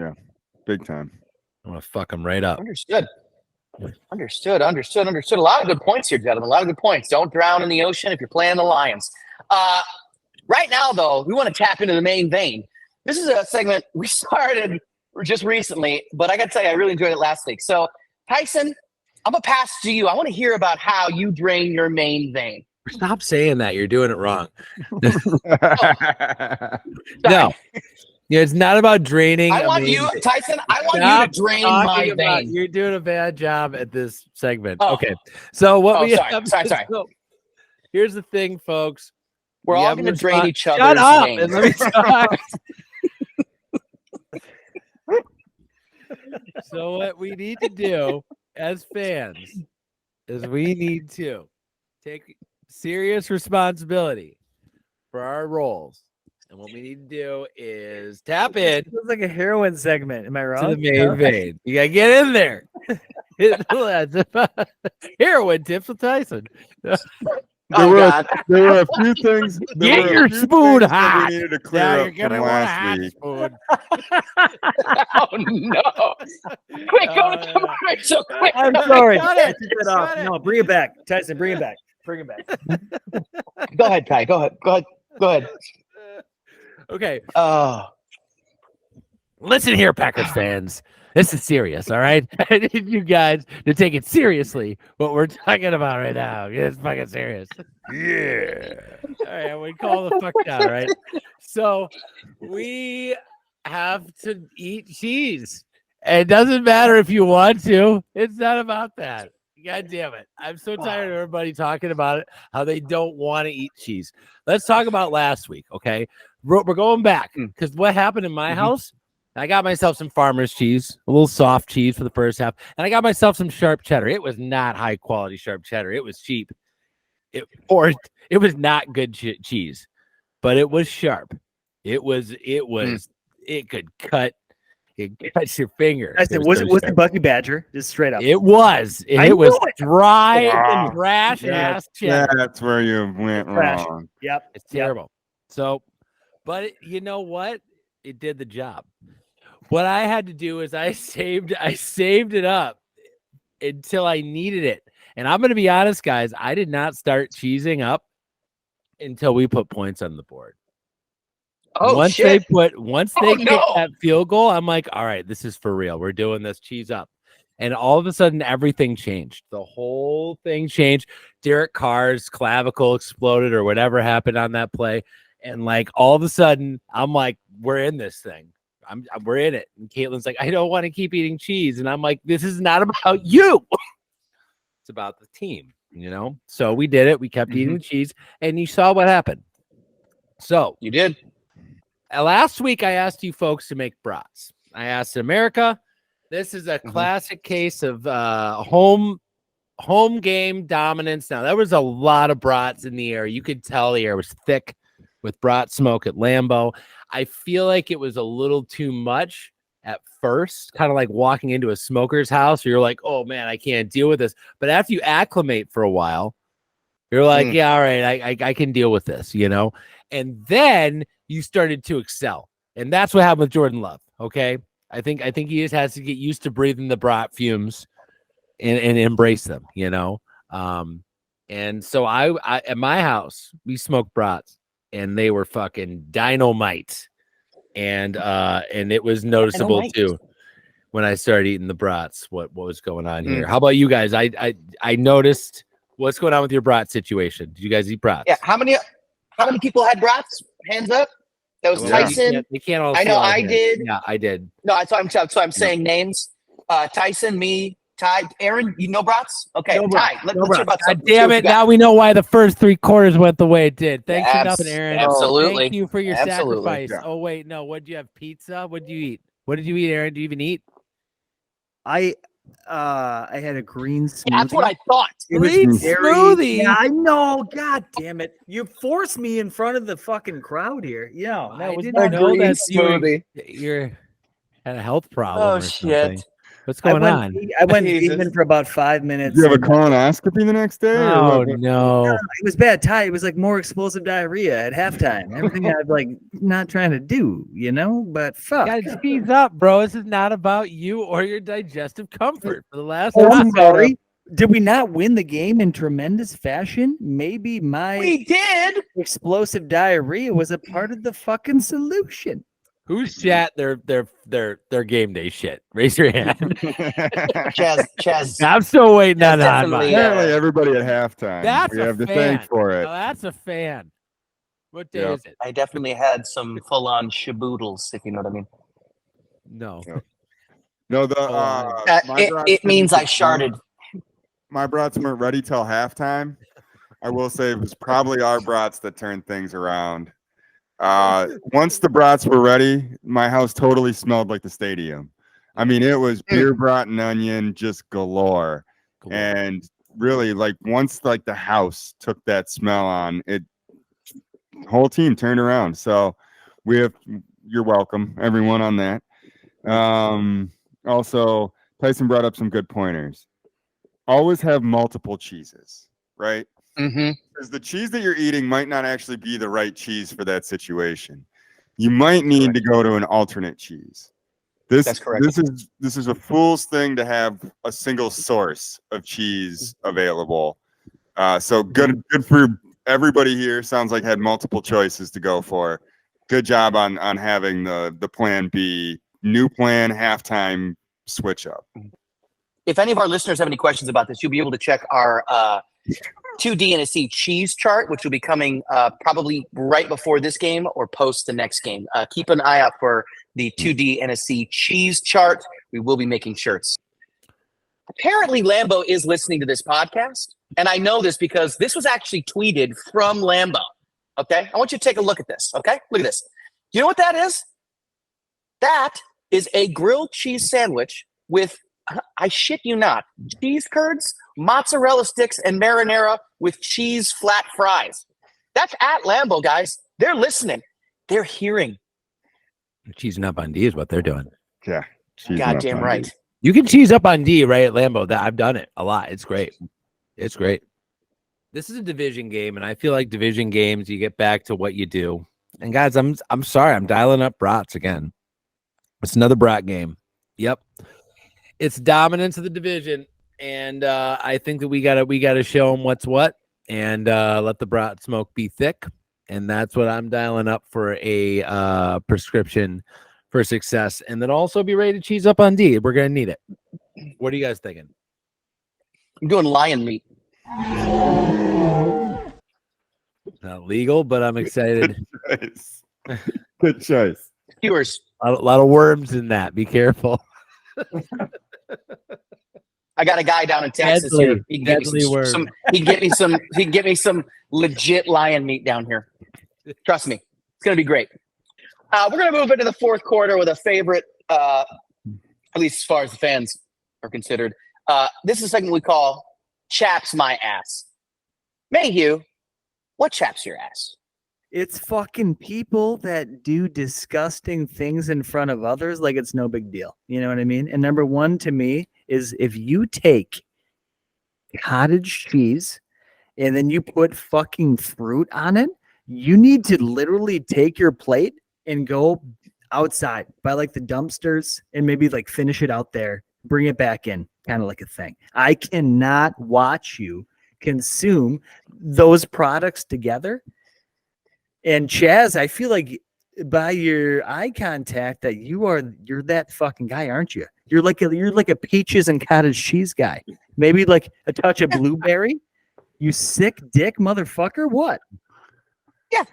Big time. I want to fuck them right up. Understood. A lot of good points here, gentlemen. A lot of good points. Don't drown in the ocean if you're playing the Lions. Right now, though, we want to tap into the main vein. This is a segment we started just recently, but I got to tell you, I really enjoyed it last week. So, Tyson, I'm going to pass to you. I want to hear about how you drain your main vein. Stop saying that. You're doing it wrong. Sorry. No. Yeah, it's not about draining. I want you, Tyson, I want you to drain my vein. You're doing a bad job at this segment. Oh. Okay. So what Oh, we sorry, have sorry. so here's the thing, folks. We're We all have going to a drain response- each other's Shut up veins. and let me talk. So what we need to do as fans is we need to take serious responsibility for our roles And what we need to do is tap in It was like a heroin segment. Am I to wrong? the main vein. You gotta get in there. Heroin tips with Tyson. There Oh, were God. there were a few things. There Get were a your few spoon things that hot. we needed to clear Now up you're from gonna want a last hot week. spoon. Oh, no. Quick, go to commercial. Quick. I'm sorry. Cut I it. took that off. Cut it. No, bring it back. Tyson, bring it back. Bring it back. Go ahead, Kai. Go ahead. Okay, Oh, listen here, Packers fans. This is serious, all right? I need you guys to take it seriously. What we're talking about right now. It's fucking serious. Yeah. All right, we call the fuck down, right? So we have to eat cheese. It doesn't matter if you want to. It's not about that. God damn it. I'm so tired of everybody talking about it, how they don't want to eat cheese. Let's talk about last week, okay? We're going back because what happened in my house, I got myself some farmer's cheese, a little soft cheese for the first half, and I got myself some sharp cheddar. It was not high quality sharp cheddar. It was cheap. It was not good cheese, but it was sharp. It could cut. It cuts your finger. I said, was it Bucky Badger? Just straight up. It was. And I it was knew it. dry Wow. and trash ass cheddar. That's where you went Trash. wrong. Yep. It's terrible. So, but you know what? It did the job. What I had to do is I saved it up until I needed it. And I'm going to be honest, guys, I did not start cheesing up until we put points on the board. oh once shit. they kicked no. that field goal, I'm like, all right, this is for real. We're doing this, cheese up. And all of a sudden, everything changed. The whole thing changed. Derek Carr's clavicle exploded or whatever happened on that play. And like all of a sudden, I'm like, we're in this thing. We're in it. And Caitlin's like, I don't want to keep eating cheese. And I'm like, this is not about you. It's about the team, you know? So we did it. We kept eating the cheese. And you saw what happened. So You did. last week, I asked you folks to make brats. I asked America. This is a classic case of home game dominance. Now, there was a lot of brats in the air. You could tell the air was thick with brat smoke at Lambeau. I feel like it was a little too much at first, kind of like walking into a smoker's house where you're like, oh, man, I can't deal with this. But after you acclimate for a while, you're like, yeah, all right, I can deal with this, you know? And then you started to excel. And that's what happened with Jordan Love, okay? I think he just has to get used to breathing the brat fumes and embrace them, you know? And so I at my house, we smoked brats and they were fucking dynamite. And it was noticeable too when I started eating the brats, what was going on here. How about you guys? I noticed what's going on with your brat situation. Did you guys eat brats? Yeah. How many people had brats? Hands up. That was Tyson. They can't all I know. see our I hands. did. Yeah, I did. No, so I'm saying names. Tyson, me, Ty, Aaron. You know brats? Okay, No Ty. brats. Let's No hear about God something. damn it. Now we know why the first 3 quarters went the way it did. Thanks for nothing, Aaron. Absolutely. Thank you for your Absolutely. sacrifice. Yeah. Oh, wait. No. What did you have? Pizza? What did you eat? What did you eat, Aaron? Do you even eat? I had a green smoothie. That's what I thought. It was Green very- smoothie? Yeah, I know. God damn it! You forced me in front of the fucking crowd here. Yeah, I that was didn't not know green that smoothie. you're had a health problem Oh or shit. something. What's going on? I went Jesus. vegan for about 5 minutes. Did you have a and- colonoscopy the next day? or Oh, what? no. It was bad. Ty, it was like more explosive diarrhea at halftime. Everything I'm like not trying to do, you know. But fuck. Gotta speed up, bro. This is not about you or your digestive comfort. For the last Oh, time, I'm sorry. Did we not win the game in tremendous fashion? Maybe my We did. explosive diarrhea was a part of the fucking solution. who's chat their game day shit? Raise your hand. Chaz. I'm still waiting on definitely, mine. Apparently, everybody at halftime. That's we a have to fan. thank for it. Now, that's a fan. What day Yeah. is it? I definitely had some full-on shaboodles, if you know what I mean. No. Yeah. No, the my brats It means didn't I get sharted. My brats weren't ready till halftime. I will say it was probably our brats that turned things around. Once the brats were ready, my house totally smelled like the stadium. I mean, it was beer brat and onion just galore. And really, like once like the house took that smell on, it whole team turned around. So You're welcome, everyone, on that. Also, Tyson brought up some good pointers. Always have multiple cheeses, right? Mm-hmm. Because the cheese that you're eating might not actually be the right cheese for that situation. You might need to go to an alternate cheese. That's correct. This is a fool's thing to have a single source of cheese available. So good for everybody here. Sounds like had multiple choices to go for. Good job on having the plan B, new plan, halftime switch up. If any of our listeners have any questions about this, you'll be able to check our 2D and a C cheese chart, which will be coming probably right before this game or post the next game. Keep an eye out for the 2D and a C cheese chart. We will be making shirts. Apparently, Lambo is listening to this podcast, and I know this because this was actually tweeted from Lambo. Okay? I want you to take a look at this. Okay? Look at this. You know what that is? That is a grilled cheese sandwich with, I shit you not, cheese curds, mozzarella sticks, and marinara with cheese flat fries. That's at Lambo, guys. They're listening. They're hearing. Cheesing up on D is what they're doing. Yeah. Goddamn right. You can cheese up on D right at Lambo. I've done it a lot. It's great. It's great. This is a division game, and I feel like division games, you get back to what you do. And guys, I'm sorry, I'm dialing up brats again. It's another brat game. Yep. It's dominance of the division, and I think that we gotta show them what's what, and let the brat smoke be thick, and that's what I'm dialing up for a prescription for success, and then also be ready to cheese up on D. We're gonna need it. What are you guys thinking? I'm doing lion meat. Not legal, but I'm excited. Good choice. Viewers, A lot of worms in that. Be careful. I got a guy down in Texas here. He can get me some legit lion meat down here. Trust me, it's gonna be great. We're gonna move into the fourth quarter with a favorite, at least as far as the fans are considered. This is a segment we call "Chaps My Ass." Mayhew, what chaps your ass? It's fucking people that do disgusting things in front of others like it's no big deal. You know what I mean? And number one to me is if you take cottage cheese and then you put fucking fruit on it, you need to literally take your plate and go outside by like the dumpsters and maybe like finish it out there, bring it back in, kind of like a thing. I cannot watch you consume those products together. And Chaz, I feel like by your eye contact that you're that fucking guy, aren't you? You're like a peaches and cottage cheese guy. Maybe like a touch of blueberry. You sick dick motherfucker. What? Yeah,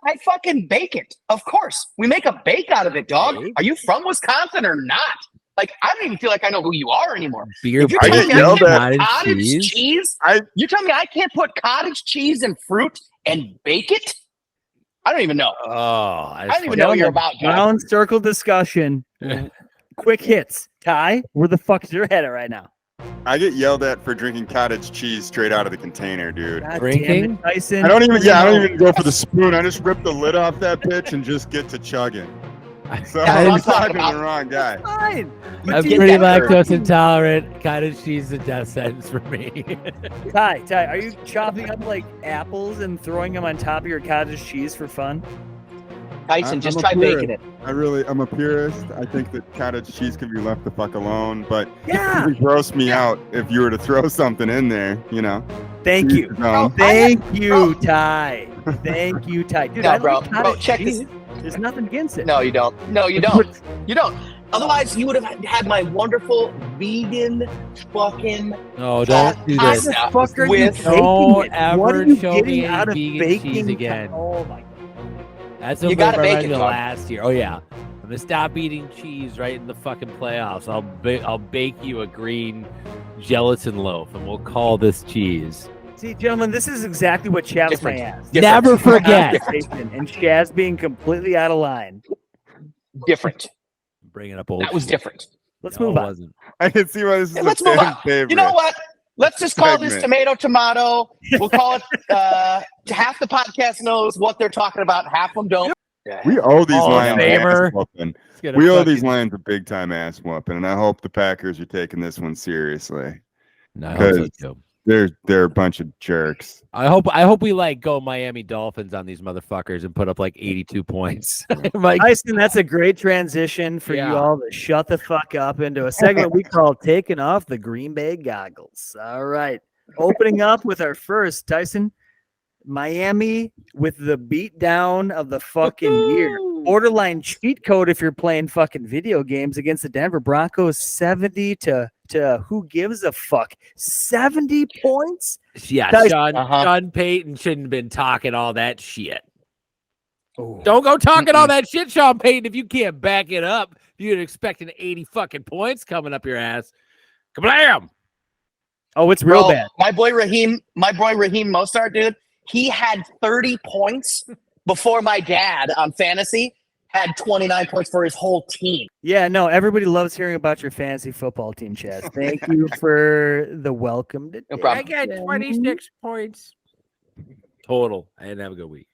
I fucking bake it. Of course. We make a bake out of it, dog. Are you from Wisconsin or not? Like, I don't even feel like I know who you are anymore. If you're telling me I can't put cottage cheese, you're telling me I can't put cottage cheese and fruit and bake it? I don't even know. Oh, I don't even know what you're about, John. Round circle discussion. Quick hits. Ty, where the fuck is your head at right now? I get yelled at for drinking cottage cheese straight out of the container, dude. God Drinking? damn it, Tyson. I don't even go for the spoon. I just rip the lid off that bitch and just get to chugging. So I'm talking to the wrong guy. Fine. I'm pretty lactose intolerant. Cottage cheese is a death sentence for me. Ty, are you chopping up like apples and throwing them on top of your cottage cheese for fun? Tyson, just try baking it. I'm a purist. I think that cottage cheese can be left the fuck alone, but Yeah. it would gross me out if you were to throw something in there, you know. Thank you. Bro, Thank you, Ty. Thank you, Ty. Dude, No, I bro. like Bro, cottage check cheese. this. There's nothing against it. No, you don't. No, you don't. You don't. Otherwise, you would have had my wonderful vegan fucking. No, don't do How this. the fuck are you With- baking Don't it? ever What are you show getting me out of any vegan baking cheese again. Oh my god. That's You what gotta bake reminded it, me dog. last year. Oh yeah, I'm gonna stop eating cheese right in the fucking playoffs. I'll bake you a green gelatin loaf, and we'll call this cheese. See, gentlemen, this is exactly what chaps my Different. ass. Never forget. And Chaz being completely out of line. Different. Bring it up old. That was different. Let's No, move it on. wasn't. I can see why this is Hey, a let's move fan on. favorite. You know what? Let's just call this Segment. tomato. We'll call it half the podcast knows what they're talking about, half of them don't. We owe these Hall of Lions ass Famer. whooping. It's gonna We owe these fucking- Lions a big time ass whooping, and I hope the Packers are taking this one seriously. No, I hope so Because too. they're a bunch of jerks. I hope we like go Miami Dolphins on these motherfuckers and put up like 82 points. Like, Tyson, that's a great transition for you Yeah. all to shut the fuck up into a segment we call Taking Off the Green Bay Goggles. All right. Opening up with our first, Tyson, Miami with the beatdown of the fucking year. Borderline cheat code if you're playing fucking video games against the Denver Broncos, 70 to who gives a fuck? 70 points? yeah, Guys- Sean Payton shouldn't have been talking all that shit. Oh. Don't go talking all that shit, Sean Payton, if you can't back it up. You'd expect an 80 fucking points coming up your ass. Kablam! Oh, it's real Bro, bad. my boy Raheem Mostert, dude, he had 30 points before my dad on fantasy had 29 points for his whole team. Yeah, no, everybody loves hearing about your fantasy football team, Chad. Thank you for the welcome. No problem. I got 26 points. Total. I didn't have a good week.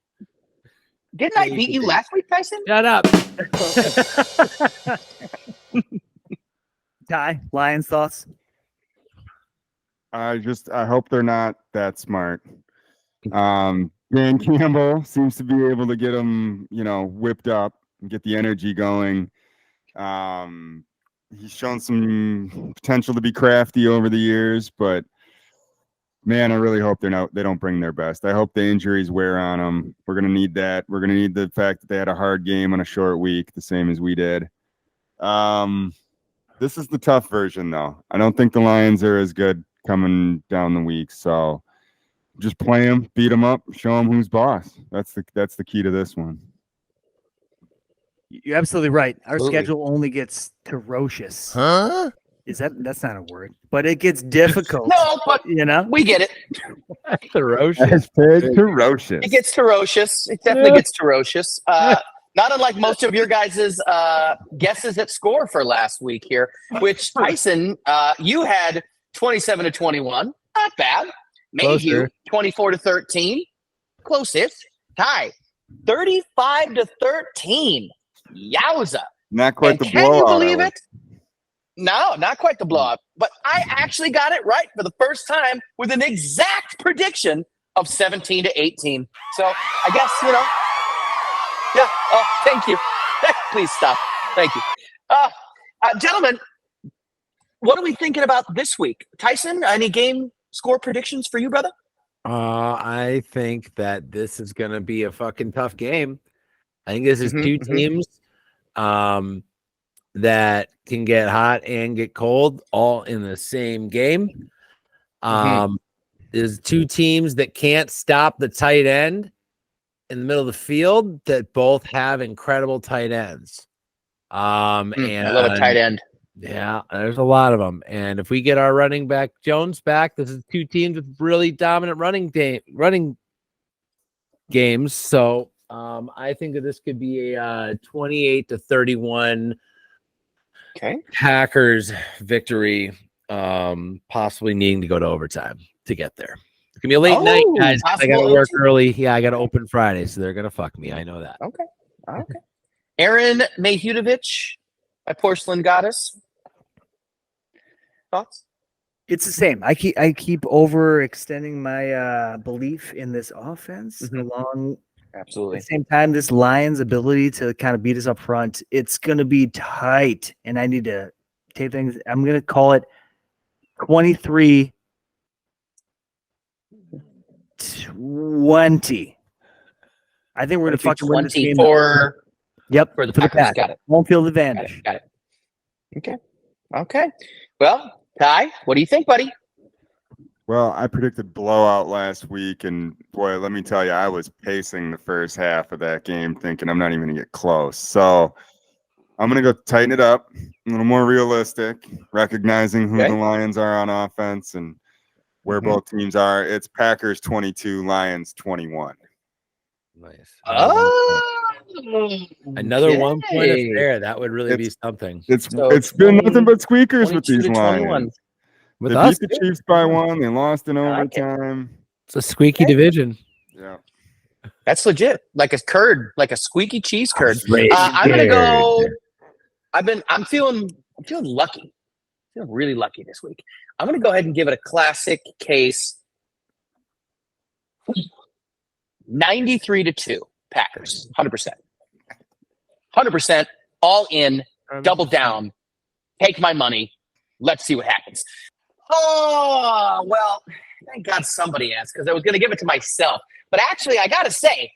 Didn't I beat you last week, Tyson? Shut up. Ty, Lions thoughts? I hope they're not that smart. Dan Campbell seems to be able to get them, whipped up and get the energy going. He's shown some potential to be crafty over the years, but man, I really hope they don't bring their best. I hope the injuries wear on them. We're gonna need that. We're gonna need the fact that they had a hard game on a short week, the same as we did. This is the tough version, though. I don't think the Lions are as good coming down the week, so just play them, beat them up, show them who's boss. That's the key to this one. You're absolutely right. Our Absolutely. schedule only gets ferocious. Huh? That's not a word, but it gets difficult. No, but We get it. Ferocious. Ferocious. It gets ferocious. It definitely gets ferocious. Not unlike most of your guys' guesses at score for last week here, which Tyson, you had 27-21. Not bad. Mayhew, 24-13. Close-ish. Ty, 35-13. Yowza. Not quite And the can blowout. you believe Alex. it? No, not quite the blowout. But I actually got it right for the first time with an exact prediction of 17-18. So I guess, yeah. Oh, thank you. Please stop. Thank you. Gentlemen, what are we thinking about this week? Tyson, any game score predictions for you, brother? I think that this is going to be a fucking tough game. I think this is two teams that can get hot and get cold all in the same game. There's two teams that can't stop the tight end in the middle of the field that both have incredible tight ends. And I love a tight end. Yeah, there's a lot of them. And if we get our running back Jones back, this is two teams with really dominant running games. So I think that this could be a 28-31 Packers victory, possibly needing to go to overtime to get there. It's gonna be a late night, guys. I gotta work early. Yeah, I gotta open Friday, so they're gonna fuck me. I know that. Okay. Aaron Mayhudovich, my porcelain goddess. Thoughts? It's the same. I keep overextending my belief in this offense along. Absolutely. At the same time, this Lions' ability to kind of beat us up front, it's going to be tight, and I need to take things. I'm going to call it 23-20. I think we're going to fucking win this game. For Yep, for the for the Packers. Pack. Got it. Home field advantage. Got it. Okay. Well, Ty, what do you think, buddy? Well, I predicted blowout last week, and boy, let me tell you, I was pacing the first half of that game, thinking I'm not even going to get close. So I'm going to go tighten it up, a little more realistic, recognizing who the Lions are on offense and where both teams are. It's Packers 22, Lions 21. Nice. Oh, Another 1 point of there. That would really be something. It's So been nothing but squeakers with these 22-21. Lions. With They us, beat the Chiefs by one. They lost in like it. overtime. it's a squeaky division. Yeah. That's legit. Like a curd, like a squeaky cheese curd. Great I'm gonna curd. go. I'm feeling lucky. Feeling really lucky this week. I'm gonna go ahead and give it a classic case. 93-2 Packers. 100%. 100%. All in. Double down. Take my money. Let's see what happens. Oh, well, thank God somebody asked because I was going to give it to myself. But actually, I got to say,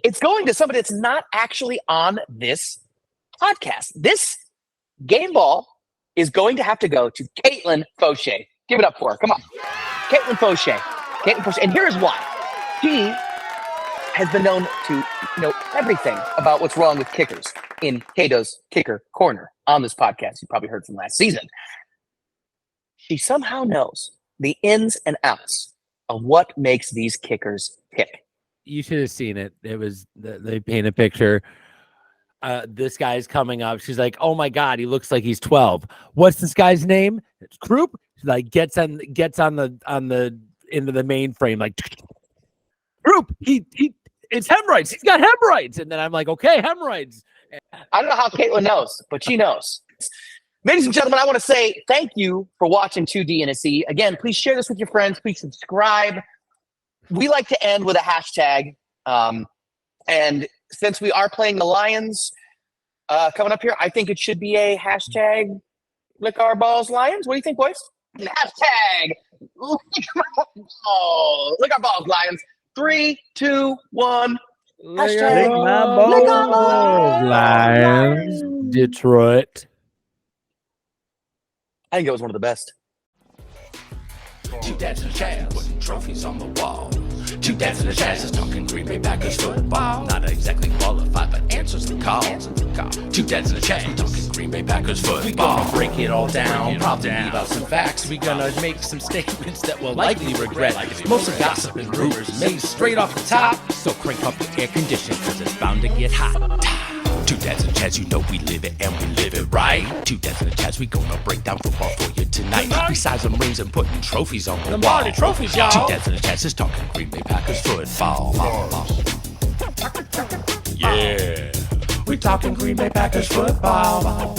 it's going to somebody that's not actually on this podcast. This game ball is going to have to go to Caitlin Fauché. Give it up for her. Come on. Caitlin Fauché. Caitlin Fauché. And here's why. She has been known to know everything about what's wrong with kickers in Cato's Kicker Corner on this podcast. You probably heard from last season. She somehow knows the ins and outs of what makes these kickers tick. You should have seen it. It was they paint a picture. This guy's coming up. She's like, "Oh my God, he looks like he's 12. What's this guy's name?" It's Croup. She like gets on the into the mainframe like Croup. It's hemorrhoids. He's got hemorrhoids. And then I'm like, okay, hemorrhoids. I don't know how Caitlin knows, but she knows. Ladies and gentlemen, I want to say thank you for watching 2D and a C. Again, please share this with your friends. Please subscribe. We like to end with a hashtag. And since we are playing the Lions coming up here, I think it should be a hashtag lick our balls Lions. What do you think, boys? Hashtag lick our balls Lions. 3, 2, 1. Hashtag Lick my lick our balls. Lions, Detroit. I think it was one of the best. Two dads and Chaz putting trophies on the wall. Two dads and Chaz is talking Green Bay Packers football. Not exactly qualified, but answers the call. Two dads and Chaz talking Green Bay Packers football. We gonna break it all down, probably leave out some facts. We gonna make some statements that we'll likely regret. Most of gossip and rumors made straight off the top. So crank up the air conditioning, cause it's bound to get hot. Two dads and Chaz, you know we live it and we live it right. Two dads and Chaz, we gonna break down football for you tonight. Besides them rings and putting trophies on the wall. Trophies, y'all. Two dads and Chaz is talking Green Bay Packers football. Yeah, we talking Green Bay Packers football.